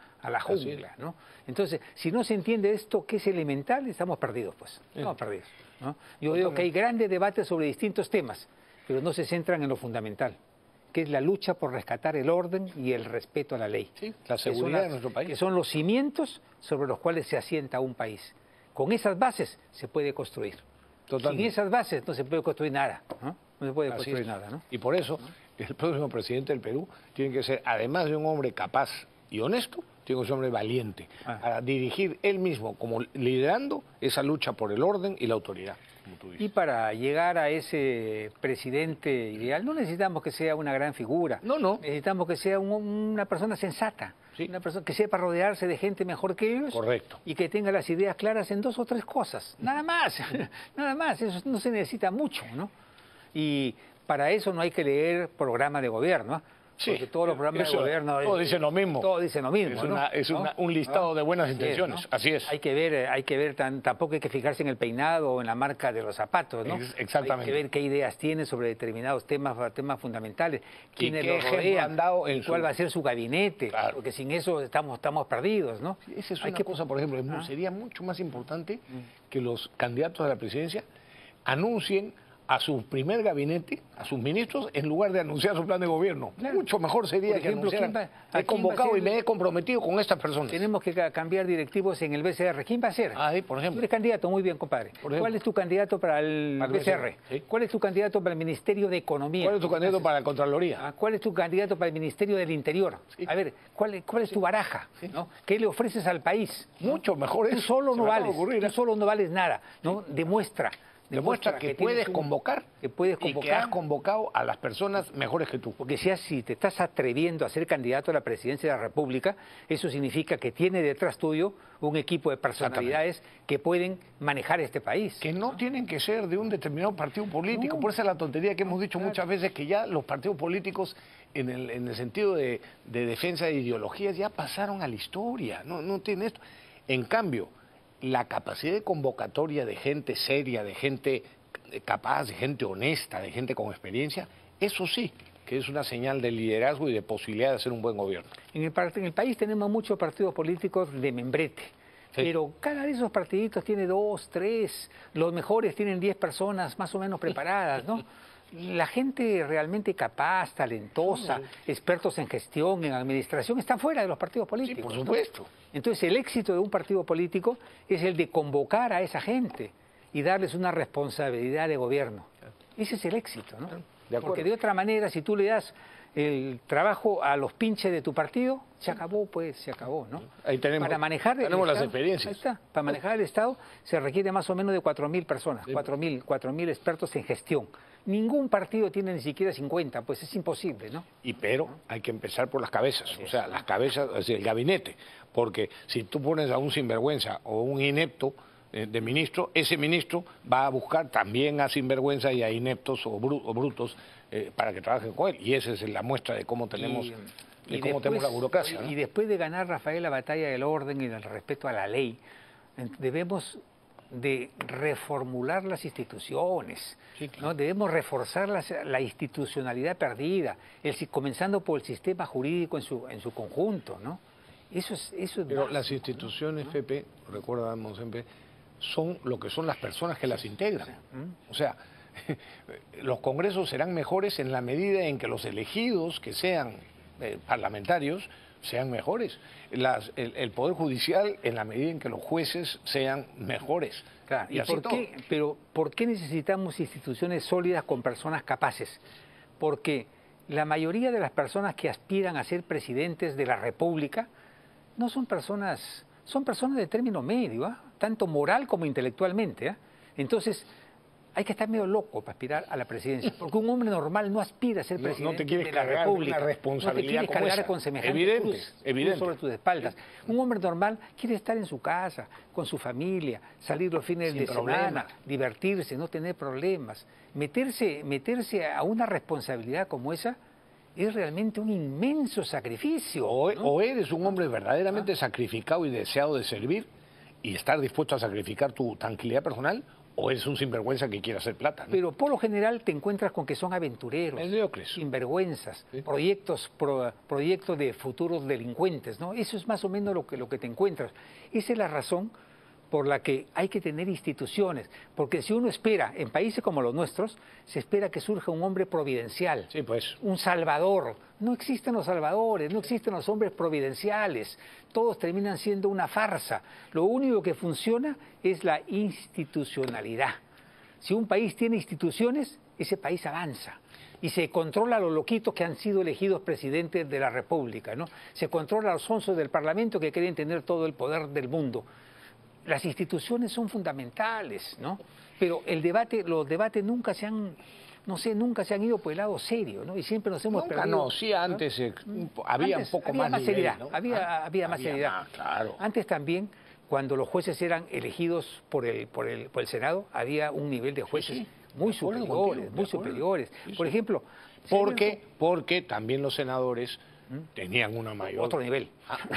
¿no? Entonces, si no se entiende esto que es elemental, estamos perdidos, pues. Estamos perdidos, ¿no? Yo digo que hay grandes debates sobre distintos temas, pero no se centran en lo fundamental, que es la lucha por rescatar el orden y el respeto a la ley. Sí, la seguridad de nuestro país. Que son los cimientos sobre los cuales se asienta un país. Con esas bases se puede construir. Totalmente. Sin esas bases no se puede construir nada, ¿no? No se puede construir nada, ¿no? Y por eso, el próximo presidente del Perú tiene que ser, además de un hombre capaz y honesto, tiene que ser un hombre valiente, para dirigir él mismo, como liderando esa lucha por el orden y la autoridad, como tú dices. Y para llegar a ese presidente ideal, no necesitamos que sea una gran figura. No. Necesitamos que sea una persona sensata. Sí. Una persona que sepa rodearse de gente mejor que ellos. Correcto. Y que tenga las ideas claras en 2 o 3 cosas. Nada más. Nada más. Eso no se necesita mucho, ¿no? Y para eso no hay que leer programa de gobierno, sí, porque todos los programas de gobierno... Todos dicen lo mismo. Todos dicen lo mismo, es un listado de buenas intenciones, así es. Hay que ver, tampoco hay que fijarse en el peinado o en la marca de los zapatos, ¿no? Exactamente. Hay que ver qué ideas tiene sobre determinados temas fundamentales, quiénes lo rodean, cuál va a ser su gabinete, porque sin eso estamos perdidos, ¿no? Esa es una cosa, por ejemplo, sería mucho más importante que los candidatos a la presidencia anuncien a su primer gabinete, a sus ministros, en lugar de anunciar su plan de gobierno. Claro. Mucho mejor sería por ejemplo, que anunciaran, he convocado y me he comprometido con estas personas. Tenemos que cambiar directivos en el BCR. ¿Quién va a ser? Por ejemplo. Tú eres candidato, muy bien, compadre. ¿Cuál es tu candidato para el BCR? ¿Sí? ¿Cuál es tu candidato para el Ministerio de Economía? ¿Cuál es tu candidato para la Contraloría? ¿Cuál es tu candidato para el Ministerio del Interior? Sí. A ver, ¿cuál es tu baraja? Sí. ¿No? ¿Qué le ofreces al país? Mucho mejor. Tú solo no vales nada, ¿no? Demuestra que puedes convocar y que has convocado a las personas mejores que tú. Porque si te estás atreviendo a ser candidato a la presidencia de la República, eso significa que tiene detrás tuyo un equipo de personalidades que pueden manejar este país. Que no tienen que ser de un determinado partido político. No. Por esa es la tontería que hemos dicho muchas veces, que ya los partidos políticos, en el sentido de defensa de ideologías, ya pasaron a la historia. No tienen esto. En cambio, la capacidad de convocatoria de gente seria, de gente capaz, de gente honesta, de gente con experiencia, eso sí, que es una señal de liderazgo y de posibilidad de hacer un buen gobierno. En el país tenemos muchos partidos políticos de membrete, pero cada de esos partiditos tiene 2, 3, los mejores tienen 10 personas más o menos preparadas, ¿no? La gente realmente capaz, talentosa, expertos en gestión, en administración, están fuera de los partidos políticos. Sí, por supuesto. ¿No? Entonces, el éxito de un partido político es el de convocar a esa gente y darles una responsabilidad de gobierno. Ese es el éxito, ¿no? Porque de otra manera, si tú le das el trabajo a los pinches de tu partido, se acabó, pues, se acabó, ¿no? Ahí tenemos, para manejar las experiencias. Ahí está. Para manejar el Estado se requiere más o menos de 4.000 personas, 4.000 expertos en gestión. Ningún partido tiene ni siquiera 50, pues es imposible, ¿no? Pero hay que empezar por las cabezas, o sea, las cabezas, es decir, el gabinete, porque si tú pones a un sinvergüenza o un inepto de ministro, ese ministro va a buscar también a sinvergüenza y a ineptos o brutos para que trabajen con él, y esa es la muestra de cómo tenemos... tenemos la burocracia, ¿no? Y después de ganar, Rafael, la batalla del orden y del respeto a la ley, debemos de reformular las instituciones, sí, claro, ¿no? Debemos reforzar la institucionalidad perdida, comenzando por el sistema jurídico en su conjunto, ¿no? Eso es Pero más, las instituciones, ¿no? Pepe, recordamos siempre, son lo que son las personas que las integran. O sea, los congresos serán mejores en la medida en que los elegidos, que sean parlamentarios, sean mejores. El Poder Judicial en la medida en que los jueces sean mejores. Claro, ¿y pero por qué necesitamos instituciones sólidas con personas capaces? Porque la mayoría de las personas que aspiran a ser presidentes de la República no son personas, son personas de término medio, tanto moral como intelectualmente. Entonces, hay que estar medio loco para aspirar a la presidencia, porque un hombre normal no aspira a ser presidente de la República. Una responsabilidad no te quieres cargar con semejante cruz sobre tus espaldas. Un hombre normal quiere estar en su casa, con su familia, salir los fines de semana, divertirse, no tener problemas. Meterse a una responsabilidad como esa es realmente un inmenso sacrificio, ¿no? O eres un hombre verdaderamente sacrificado y deseado de servir y estar dispuesto a sacrificar tu tranquilidad personal, o eres un sinvergüenza que quiere hacer plata, ¿no? Pero por lo general te encuentras con que son aventureros, mediocres, sinvergüenzas, ¿sí? proyectos de futuros delincuentes, ¿no? Eso es más o menos lo que te encuentras. Esa es la razón por la que hay que tener instituciones, porque si uno espera, en países como los nuestros, se espera que surja un hombre providencial, sí, pues, un salvador. No existen los salvadores, no existen los hombres providenciales, todos terminan siendo una farsa. Lo único que funciona es la institucionalidad. Si un país tiene instituciones, ese país avanza. Y se controla a los loquitos que han sido elegidos presidentes de la República, ¿no? Se controla a los onzos del Parlamento que quieren tener todo el poder del mundo. Las instituciones son fundamentales, ¿no? Pero los debates nunca se han ido por el lado serio, ¿no? Y siempre nos hemos perdido. No, sí, antes había un poco más seriedad, ¿no? había más seriedad. Claro. Antes también, cuando los jueces eran elegidos por el Senado, había un nivel de jueces muy superiores. Por ejemplo, porque también los senadores tenían otro nivel.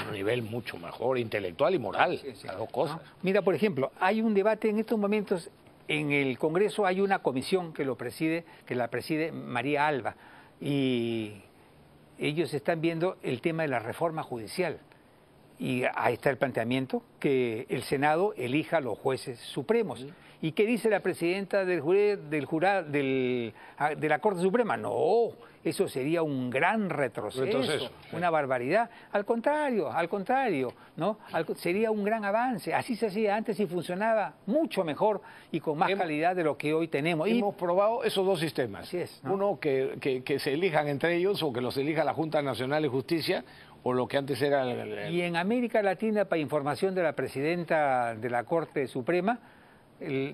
Un nivel mucho mejor, intelectual y moral, las dos cosas. Mira, por ejemplo, hay un debate en estos momentos, en el Congreso hay una comisión que la preside María Alba, y ellos están viendo el tema de la reforma judicial. Y ahí está el planteamiento que el Senado elija a los jueces supremos. ¿Y qué dice la presidenta de la Corte Suprema? No, eso sería un gran retroceso, una barbaridad. Al contrario, ¿no? Sería un gran avance. Así se hacía antes y funcionaba mucho mejor y con más calidad de lo que hoy tenemos. Hemos probado esos dos sistemas. Así es, ¿no? Uno, que se elijan entre ellos o que los elija la Junta Nacional de Justicia, o lo que antes era Y en América Latina, para información de la presidenta de la Corte Suprema,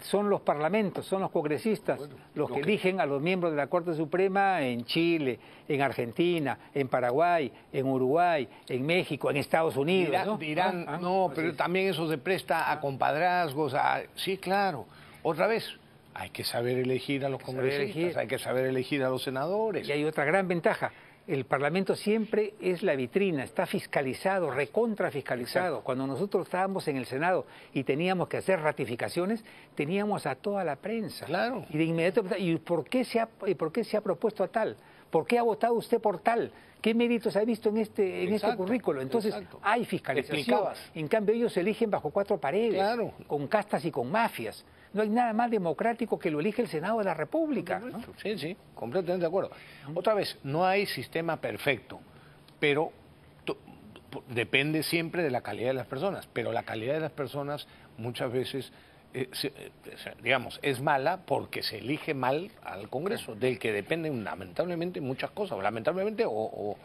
son los parlamentos, son los congresistas los que eligen a los miembros de la Corte Suprema en Chile, en Argentina, en Paraguay, en Uruguay, en México, en Estados Unidos. Dirán, pero también eso se presta a compadrazgos, sí, claro. Otra vez, hay que saber elegir a los congresistas, hay que saber elegir a los senadores. Y hay otra gran ventaja. El Parlamento siempre es la vitrina, está fiscalizado, recontrafiscalizado. Exacto. Cuando nosotros estábamos en el Senado y teníamos que hacer ratificaciones, teníamos a toda la prensa. Claro. Y de inmediato, ¿y por qué se ha propuesto a tal? ¿Por qué ha votado usted por tal? ¿Qué méritos ha visto en este currículo? Entonces, hay fiscalización. En cambio, ellos se eligen bajo cuatro paredes, con castas y con mafias. No hay nada más democrático que lo elige el Senado de la República, ¿no? Sí, completamente de acuerdo. Otra vez, no hay sistema perfecto, pero depende siempre de la calidad de las personas. Pero la calidad de las personas muchas veces digamos, es mala porque se elige mal al Congreso, del que dependen lamentablemente muchas cosas, lamentablemente o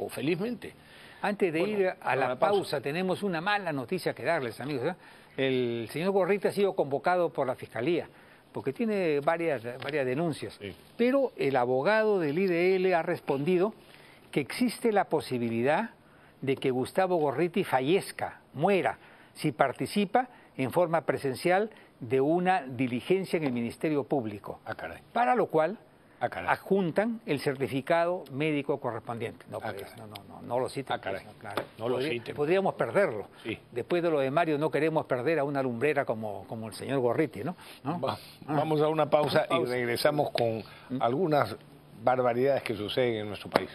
felizmente. Antes de ir a la pausa, tenemos una mala noticia que darles, amigos, ¿eh? El señor Gorriti ha sido convocado por la Fiscalía, porque tiene varias denuncias, sí. Pero el abogado del IDL ha respondido que existe la posibilidad de que Gustavo Gorriti fallezca, muera, si participa en forma presencial de una diligencia en el Ministerio Público, para lo cual adjuntan el certificado médico correspondiente. No lo citen. No lo citen. Podríamos perderlo. Sí. Después de lo de Mario no queremos perder a una lumbrera como el señor Gorriti, ¿no? Vamos a una pausa y regresamos con algunas barbaridades que suceden en nuestro país.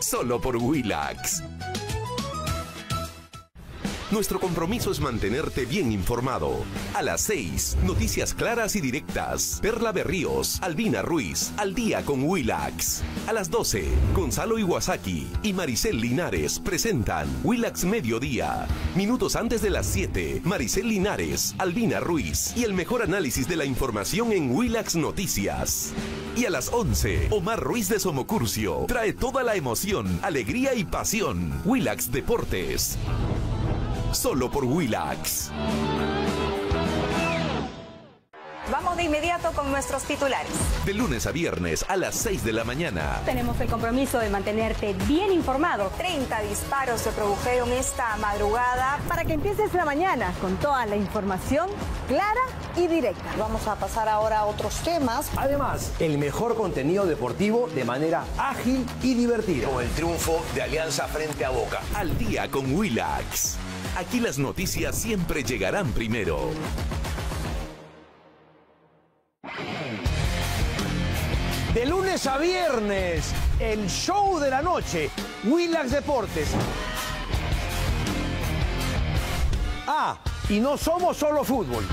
Solo por Willax. Nuestro compromiso es mantenerte bien informado. A las 6, noticias claras y directas. Perla Berríos, Albina Ruiz, al día con Willax. A las 12, Gonzalo Iwasaki y Maricel Linares presentan Willax Mediodía. Minutos antes de las 7, Maricel Linares, Albina Ruiz y el mejor análisis de la información en Willax Noticias. Y a las 11, Omar Ruiz de Somocurcio trae toda la emoción, alegría y pasión. Willax Deportes. Solo por Willax. Vamos de inmediato con nuestros titulares. De lunes a viernes a las 6 de la mañana. Tenemos el compromiso de mantenerte bien informado. 30 disparos se produjeron esta madrugada. Para que empieces la mañana con toda la información clara y directa. Vamos a pasar ahora a otros temas. Además, el mejor contenido deportivo de manera ágil y divertida. Con el triunfo de Alianza frente a Boca. Al día con Willax. Aquí las noticias siempre llegarán primero. De lunes a viernes, el show de la noche, Willax Deportes. Y no somos solo fútbol.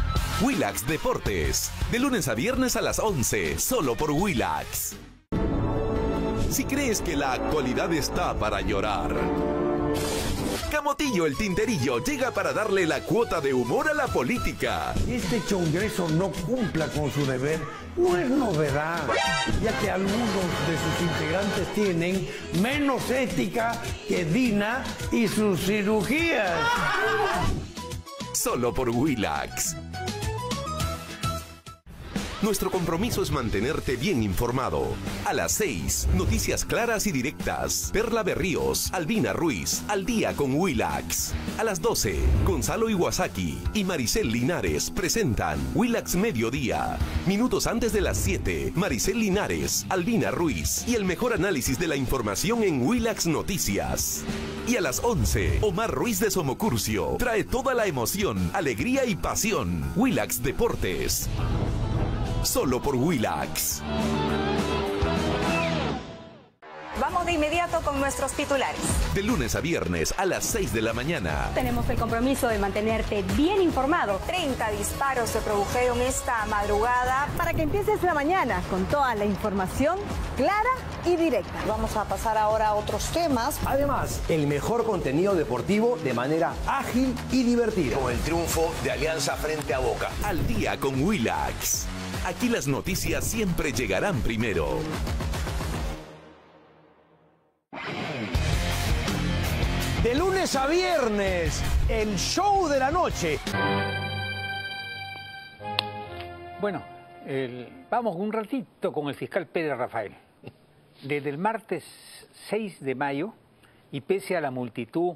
Willax Deportes, de lunes a viernes a las 11, solo por Willax. Si crees que la actualidad está para llorar, Camotillo el Tinterillo llega para darle la cuota de humor a la política. Este Congreso no cumpla con su deber no es novedad, ya que algunos de sus integrantes tienen menos ética que Dina y sus cirugías. Solo por Willax. Nuestro compromiso es mantenerte bien informado. A las 6, noticias claras y directas. Perla Berríos, Albina Ruiz, al día con Willax. A las 12, Gonzalo Iwasaki y Maricel Linares presentan Willax Mediodía. Minutos antes de las 7, Maricel Linares, Albina Ruiz y el mejor análisis de la información en Willax Noticias. Y a las 11, Omar Ruiz de Somocurcio trae toda la emoción, alegría y pasión. Willax Deportes. Solo por Willax. Vamos de inmediato con nuestros titulares. De lunes a viernes a las 6 de la mañana. Tenemos el compromiso de mantenerte bien informado. 30 disparos se produjeron esta madrugada. Para que empieces la mañana con toda la información clara y directa. Vamos a pasar ahora a otros temas. Además, el mejor contenido deportivo de manera ágil y divertida. Con el triunfo de Alianza frente a Boca. Al día con Willax. Aquí las noticias siempre llegarán primero. De lunes a viernes, el show de la noche. Bueno, vamos un ratito con el fiscal Pedro Rafael. Desde el martes 6 de mayo, y pese a la multitud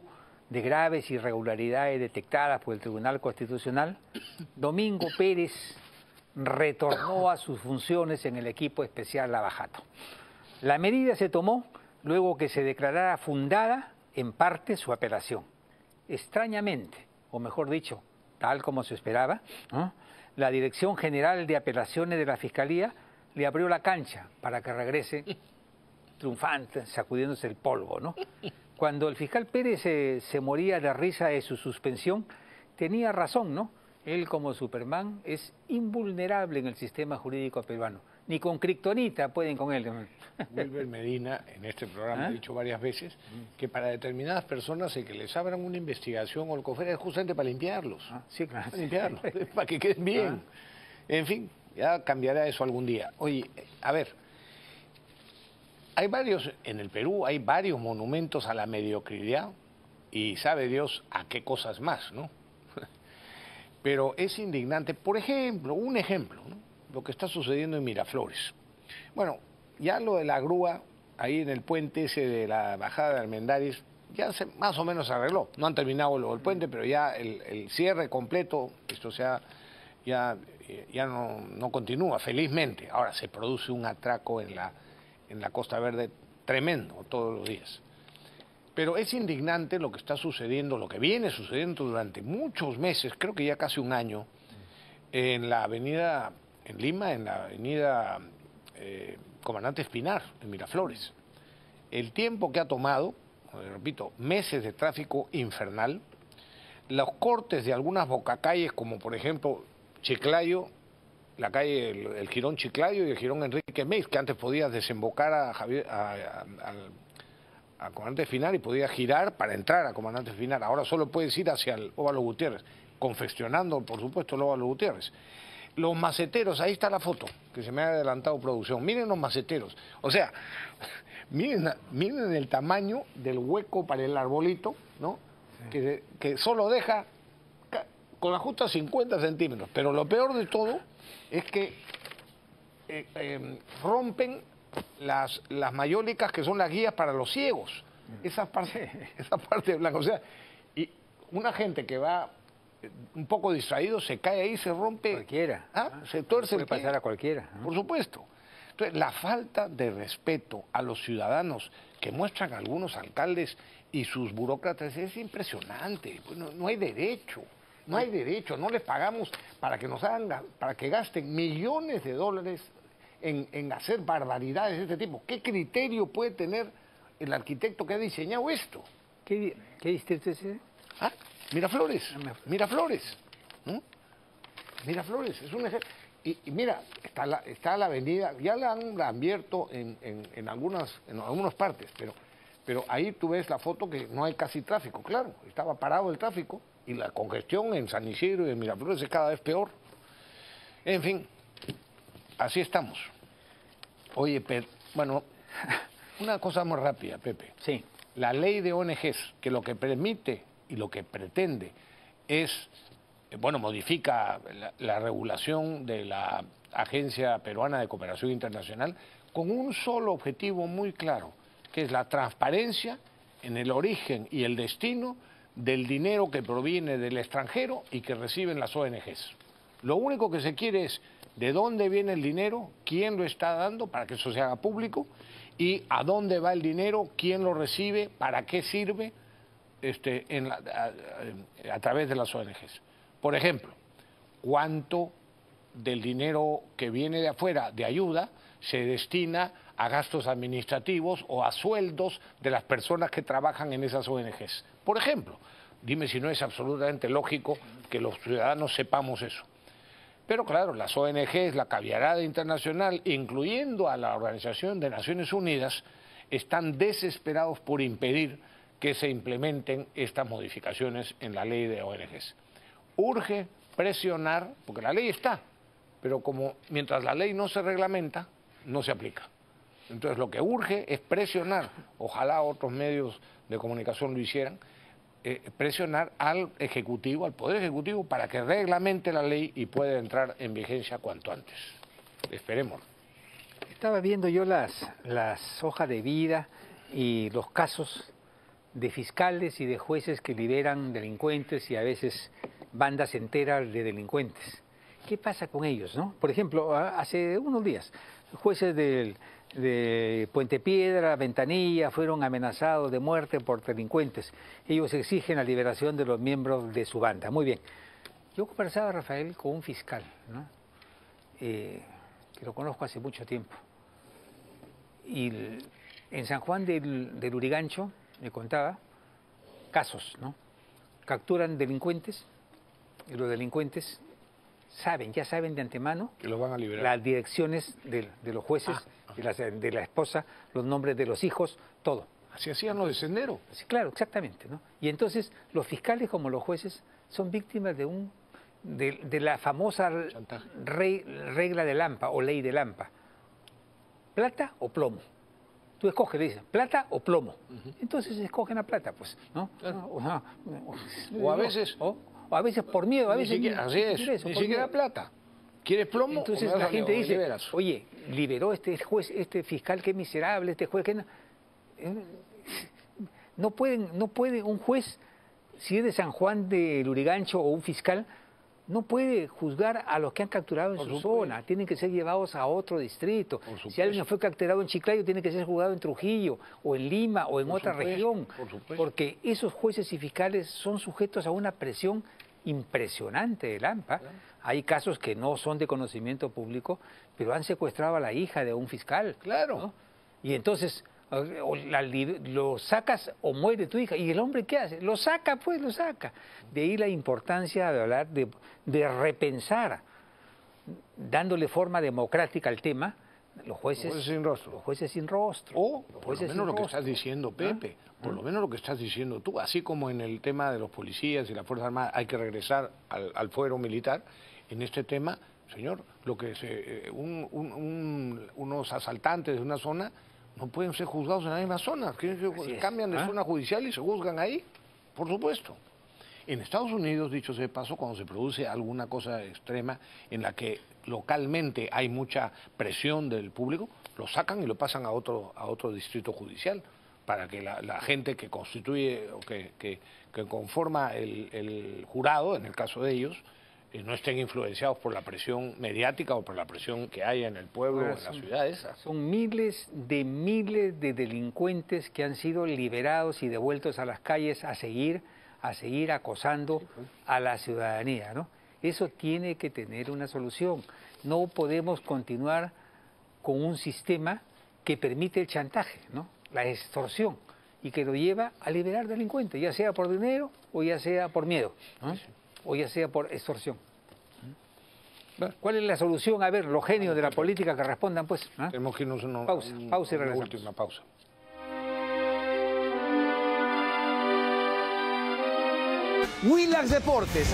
de graves irregularidades detectadas por el Tribunal Constitucional, Domingo Pérez retornó a sus funciones en el equipo especial Lava Jato. La medida se tomó luego que se declarara fundada en parte su apelación. Extrañamente, o mejor dicho, tal como se esperaba, ¿no?, la Dirección General de Apelaciones de la Fiscalía le abrió la cancha para que regrese triunfante, sacudiéndose el polvo, ¿no? Cuando el fiscal Pérez se moría de risa de su suspensión, tenía razón, ¿no? Él, como Superman, es invulnerable en el sistema jurídico peruano. Ni con kriptonita pueden con él. Wilber Medina, en este programa, ha dicho varias veces que para determinadas personas el que les abran una investigación o lo que fuera es justamente para limpiarlos. Sí, claro. Para limpiarlos, para que queden bien. En fin, ya cambiará eso algún día. Oye, a ver, en el Perú hay varios monumentos a la mediocridad y sabe Dios a qué cosas más, ¿no? Pero es indignante, por ejemplo, un ejemplo, ¿no? Lo que está sucediendo en Miraflores. Bueno, ya lo de la grúa, ahí en el puente ese de la bajada de Armendáriz, ya más o menos se arregló. No han terminado lo del puente, pero ya el cierre completo, esto sea, ya no continúa, felizmente. Ahora se produce un atraco en la Costa Verde tremendo todos los días. Pero es indignante lo que está sucediendo, lo que viene sucediendo durante muchos meses, creo que ya casi un año, en la avenida, en Lima, en la avenida Comandante Espinar, en Miraflores. El tiempo que ha tomado, repito, meses de tráfico infernal, los cortes de algunas bocacalles, como por ejemplo Chiclayo, la calle, el jirón Chiclayo y el jirón Enrique Meis, que antes podías desembocar a Comandante Espinar y podías girar para entrar a Comandante Espinar. Ahora solo puedes ir hacia el Óvalo Gutiérrez, confeccionando, por supuesto, el Óvalo Gutiérrez. Los maceteros, ahí está la foto, que se me ha adelantado producción. Miren los maceteros. O sea, miren el tamaño del hueco para el arbolito, ¿no? Sí. Que solo deja con la justa 50 centímetros. Pero lo peor de todo es que rompen las mayólicas, que son las guías para los ciegos. Esa parte blanca. O sea, y una gente que va un poco distraído, se cae ahí, se rompe. Cualquiera. Se tuerce el pie. Puede pasar a cualquiera. Por supuesto. Entonces, la falta de respeto a los ciudadanos que muestran algunos alcaldes y sus burócratas es impresionante. No hay derecho. No hay derecho. No les pagamos para que nos hagan, para que gasten millones de dólares en hacer barbaridades de este tipo. ¿Qué criterio puede tener el arquitecto que ha diseñado esto? ¿Qué distrito es ese? Miraflores, Miraflores, ¿no? Miraflores, es un ejemplo. Y mira, está la avenida, ya la han abierto en algunas partes, pero ahí tú ves la foto que no hay casi tráfico, claro, estaba parado el tráfico y la congestión en San Isidro y en Miraflores es cada vez peor. En fin, así estamos. Oye, bueno, una cosa muy rápida, Pepe. Sí. La ley de ONGs, que lo que permite y lo que pretende es, modifica la regulación de la Agencia Peruana de Cooperación Internacional con un solo objetivo muy claro, que es la transparencia en el origen y el destino del dinero que proviene del extranjero y que reciben las ONGs. Lo único que se quiere es de dónde viene el dinero, quién lo está dando para que eso se haga público y a dónde va el dinero, quién lo recibe, para qué sirve a través de las ONGs. Por ejemplo, cuánto del dinero que viene de afuera de ayuda se destina a gastos administrativos o a sueldos de las personas que trabajan en esas ONGs. Por ejemplo, dime si no es absolutamente lógico que los ciudadanos sepamos eso. Pero claro, las ONGs, la caviarada internacional, incluyendo a la Organización de Naciones Unidas, están desesperados por impedir que se implementen estas modificaciones en la ley de ONGs. Urge presionar, porque la ley está, pero mientras la ley no se reglamenta, no se aplica. Entonces lo que urge es presionar, ojalá otros medios de comunicación lo hicieran, presionar al Ejecutivo, al Poder Ejecutivo, para que reglamente la ley y pueda entrar en vigencia cuanto antes. Esperemos. Estaba viendo yo las hojas de vida y los casos de fiscales y de jueces que liberan delincuentes y a veces bandas enteras de delincuentes. ¿Qué pasa con ellos, no? Por ejemplo, hace unos días, jueces de Puente Piedra, Ventanilla, fueron amenazados de muerte por delincuentes. Ellos exigen la liberación de los miembros de su banda. Muy bien. Yo conversaba, Rafael, con un fiscal, ¿no? Que lo conozco hace mucho tiempo. Y en San Juan del Urigancho, me contaba, casos, ¿no? Capturan delincuentes y los delincuentes ya saben de antemano que los van a liberar. Las direcciones de los jueces, de la esposa, los nombres de los hijos, todo. Así hacían los de Sendero. Sí, claro, exactamente, ¿no? Y entonces los fiscales como los jueces son víctimas de la famosa regla de Lampa o ley de Lampa. ¿Plata o plomo? Tú escoges, le dices, plata o plomo. Entonces escogen la plata, pues, ¿no? Claro. O a veces por miedo, a veces... Así es, ni siquiera plata. ¿Quieres plomo? Entonces la gente dice, oye, liberó este juez, este fiscal que miserable, este juez que no puede un juez, si es de San Juan de Lurigancho o un fiscal, no puede juzgar a los que han capturado en su zona, tienen que ser llevados a otro distrito. Si alguien fue capturado en Chiclayo, tiene que ser juzgado en Trujillo, o en Lima, o en otra región, porque esos jueces y fiscales son sujetos a una presión impresionante de Lampa. Hay casos que no son de conocimiento público, pero han secuestrado a la hija de un fiscal. Claro. ¿No? Y entonces lo sacas o muere tu hija. ¿Y el hombre qué hace? Lo saca, pues lo saca. De ahí la importancia de hablar, de repensar, dándole forma democrática al tema, los jueces sin rostro. Los jueces sin rostro. O, por lo menos lo que estás diciendo, Pepe, por lo menos lo que estás diciendo tú, así como en el tema de los policías y las Fuerzas Armadas hay que regresar al fuero militar, en este tema, señor, lo que unos asaltantes de una zona no pueden ser juzgados en la misma zona, cambian de zona judicial y se juzgan ahí, por supuesto. En Estados Unidos, dicho sea de paso, cuando se produce alguna cosa extrema en la que localmente hay mucha presión del público, lo sacan y lo pasan a otro distrito judicial, para que la gente que constituye o que conforma el jurado, en el caso de ellos, no estén influenciados por la presión mediática o por la presión que hay en el pueblo o en las ciudades. Son miles de delincuentes que han sido liberados y devueltos a las calles a seguir acosando a la ciudadanía, ¿no? Eso tiene que tener una solución. No podemos continuar con un sistema que permite el chantaje, ¿no? La extorsión, y que lo lleva a liberar delincuentes, ya sea por dinero o ya sea por miedo, ¿no? O ya sea por extorsión. ¿Cuál es la solución? A ver, los genios de la política que respondan, pues. ¿Ah? Tenemos que irnos a pausa y regresamos. Última pausa. Willax Deportes.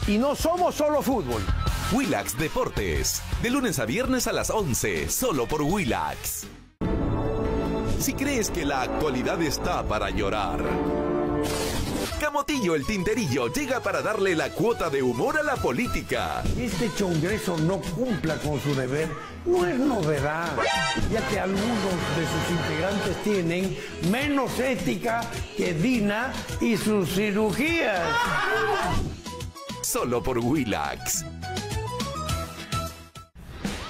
Y no somos solo fútbol. Willax Deportes, de lunes a viernes a las 11, solo por Willax. Si crees que la actualidad está para llorar, Camotillo el Tinterillo llega para darle la cuota de humor a la política. Este Congreso no cumpla con su deber no es novedad, ya que algunos de sus integrantes tienen menos ética que Dina y sus cirugías. Solo por Willax.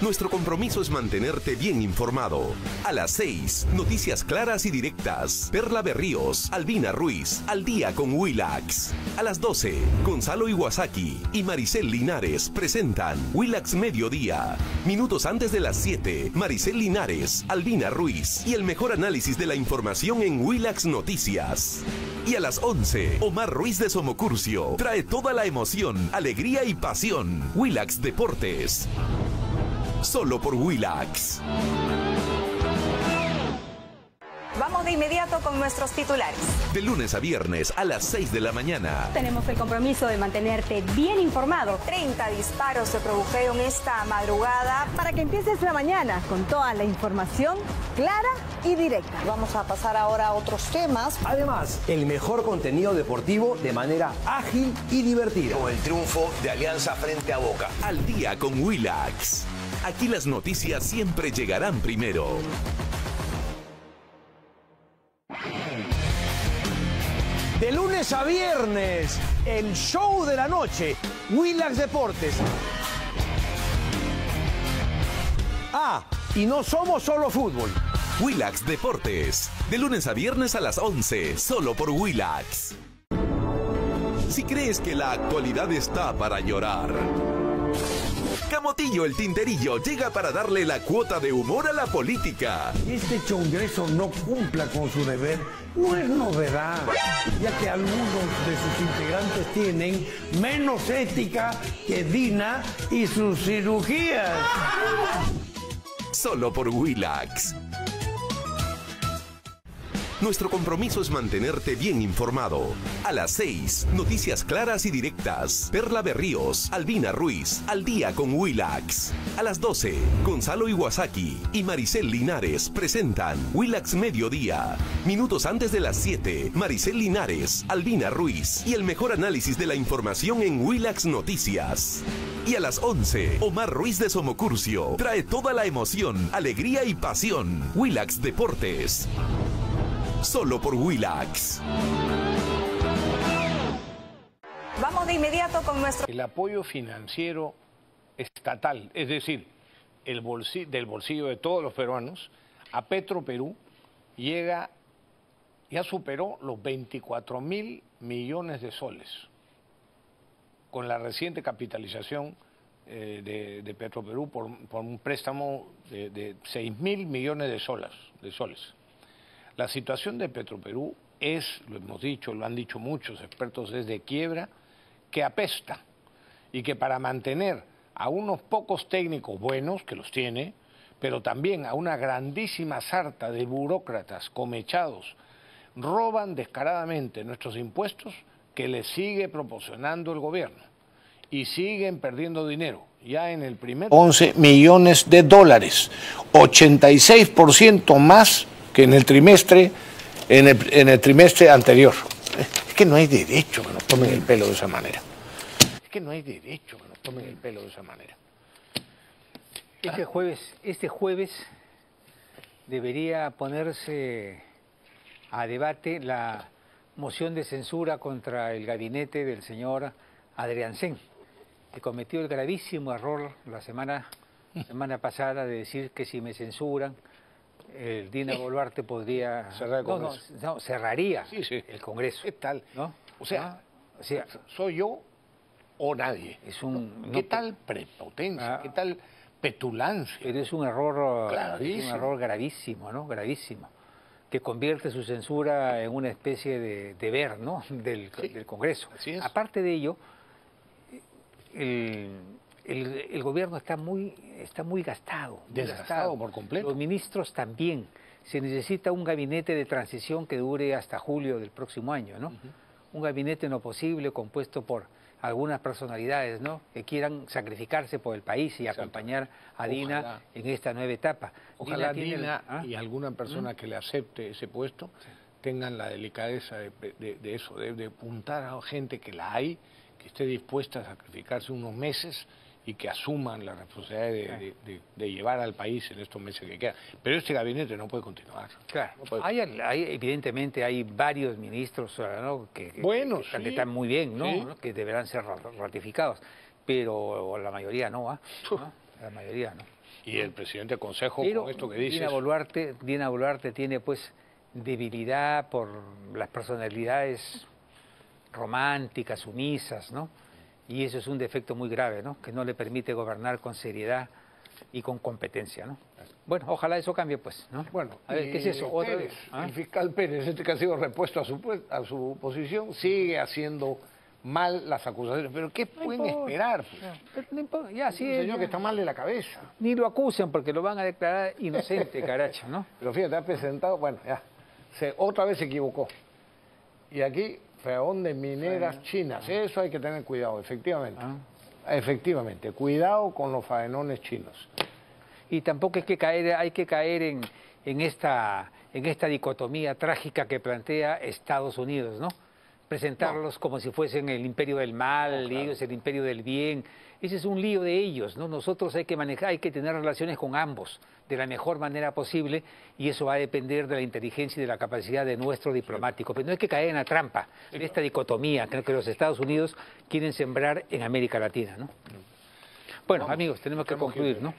Nuestro compromiso es mantenerte bien informado. A las 6, noticias claras y directas. Perla Berríos, Albina Ruiz, al día con Willax. A las 12, Gonzalo Iwasaki y Maricel Linares presentan Willax Mediodía. Minutos antes de las 7, Maricel Linares, Albina Ruiz y el mejor análisis de la información en Willax Noticias. Y a las 11, Omar Ruiz de Somocurcio trae toda la emoción, alegría y pasión. Willax Deportes. Solo por Willax. Vamos de inmediato con nuestros titulares. De lunes a viernes a las 6 de la mañana. Tenemos el compromiso de mantenerte bien informado. 30 disparos se produjeron esta madrugada. Para que empieces la mañana con toda la información clara y directa. Vamos a pasar ahora a otros temas. Además, el mejor contenido deportivo de manera ágil y divertida. Con el triunfo de Alianza frente a Boca. Al día con Willax. Aquí las noticias siempre llegarán primero. De lunes a viernes, el show de la noche, Willax Deportes. Y no somos solo fútbol. Willax Deportes, de lunes a viernes a las 11, solo por Willax. Si crees que la actualidad está para llorar, Camotillo el Tinterillo llega para darle la cuota de humor a la política. Este Congreso no cumpla con su deber no es novedad, ya que algunos de sus integrantes tienen menos ética que Dina y sus cirugías. Solo por Willax. Nuestro compromiso es mantenerte bien informado. A las 6, noticias claras y directas. Perla Berríos, Albina Ruiz, Al Día con Willax. A las 12, Gonzalo Iwasaki y Maricel Linares presentan Willax Mediodía. Minutos antes de las 7, Maricel Linares, Albina Ruiz y el mejor análisis de la información en Willax Noticias. Y a las 11, Omar Ruiz de Somocurcio trae toda la emoción, alegría y pasión. Willax Deportes. Solo por Willax. Vamos de inmediato con nuestro... El apoyo financiero estatal, es decir, del bolsillo de todos los peruanos, a Petroperú ya superó los 24.000 millones de soles. Con la reciente capitalización de Petroperú por un préstamo de 6.000 millones de soles. La situación de Petroperú es, lo hemos dicho, lo han dicho muchos expertos, es de quiebra que apesta y que para mantener a unos pocos técnicos buenos, que los tiene, pero también a una grandísima sarta de burócratas comechados, roban descaradamente nuestros impuestos que les sigue proporcionando el gobierno y siguen perdiendo dinero. Ya en el primer... 11 millones de dólares, 86% más que en el trimestre anterior. Es que no hay derecho que nos tomen el pelo de esa manera. Es que no hay derecho que nos tomen el pelo de esa manera. Este jueves debería ponerse a debate la moción de censura contra el gabinete del señor Adriansen, que cometió el gravísimo error la semana pasada de decir que si me censuran, el Dina Boluarte podría... cerrar el Congreso. No, cerraría sí. el Congreso. ¿Qué tal? ¿No? O sea, ¿soy yo o nadie? ¿Qué tal prepotencia? ¿Qué tal petulancia? Pero es un error gravísimo, ¿no? Gravísimo. Que convierte su censura en una especie de deber, ¿no? del Congreso. Así es. Aparte de ello, el gobierno está muy gastado. Desgastado por completo. Los ministros también. Se necesita un gabinete de transición que dure hasta julio del próximo año, ¿no? Un gabinete no posible compuesto por algunas personalidades, ¿no? Que quieran sacrificarse por el país y acompañar a Dina en esta nueva etapa. Ojalá Dina y alguna persona que le acepte ese puesto tengan la delicadeza de eso, de apuntar a gente que la hay, que esté dispuesta a sacrificarse unos meses y que asuman la responsabilidad de llevar al país en estos meses que quedan. Pero este gabinete no puede continuar. Claro. No puede... evidentemente hay varios ministros, ¿no? que están muy bien, ¿no? Sí. ¿no? Que deberán ser ratificados, pero la mayoría no, ¿no? La mayoría no. Y el presidente del Consejo, pero con esto que dice... Dina Boluarte tiene pues debilidad por las personalidades románticas, sumisas, ¿no? Y eso es un defecto muy grave, ¿no? Que no le permite gobernar con seriedad y con competencia, ¿no? Bueno, ojalá eso cambie, pues, ¿no? Bueno, a ver, ¿qué es eso? Pérez, el fiscal Pérez, que ha sido repuesto a su posición, sigue haciendo mal las acusaciones. Pero ¿qué pueden esperar? Pero no importa, ya, sí. Un señor que está mal de la cabeza. Ni lo acusan porque lo van a declarar inocente, caracho, ¿no? Pero fíjate, ha presentado, bueno, ya, otra vez se equivocó. Y aquí... Feón de mineras chinas, eso hay que tener cuidado, efectivamente. Efectivamente, cuidado con los faenones chinos. Y tampoco hay que caer en esta dicotomía trágica que plantea Estados Unidos, ¿no? Presentarlos como si fuesen el imperio del mal, y ellos el imperio del bien. Ese es un lío de ellos, ¿no? Nosotros hay que tener relaciones con ambos de la mejor manera posible y eso va a depender de la inteligencia y de la capacidad de nuestro diplomático. Pero no hay que caer en la trampa de esta dicotomía que los Estados Unidos quieren sembrar en América Latina, ¿no? Bueno, amigos, tenemos que concluir, ¿no?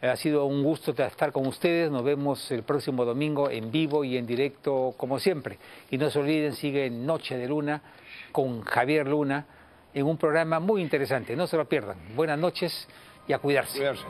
Ha sido un gusto estar con ustedes. Nos vemos el próximo domingo en vivo y en directo como siempre. Y no se olviden, sigue Noche de Luna con Javier Luna en un programa muy interesante. No se lo pierdan. Buenas noches y a cuidarse. Cuidarse.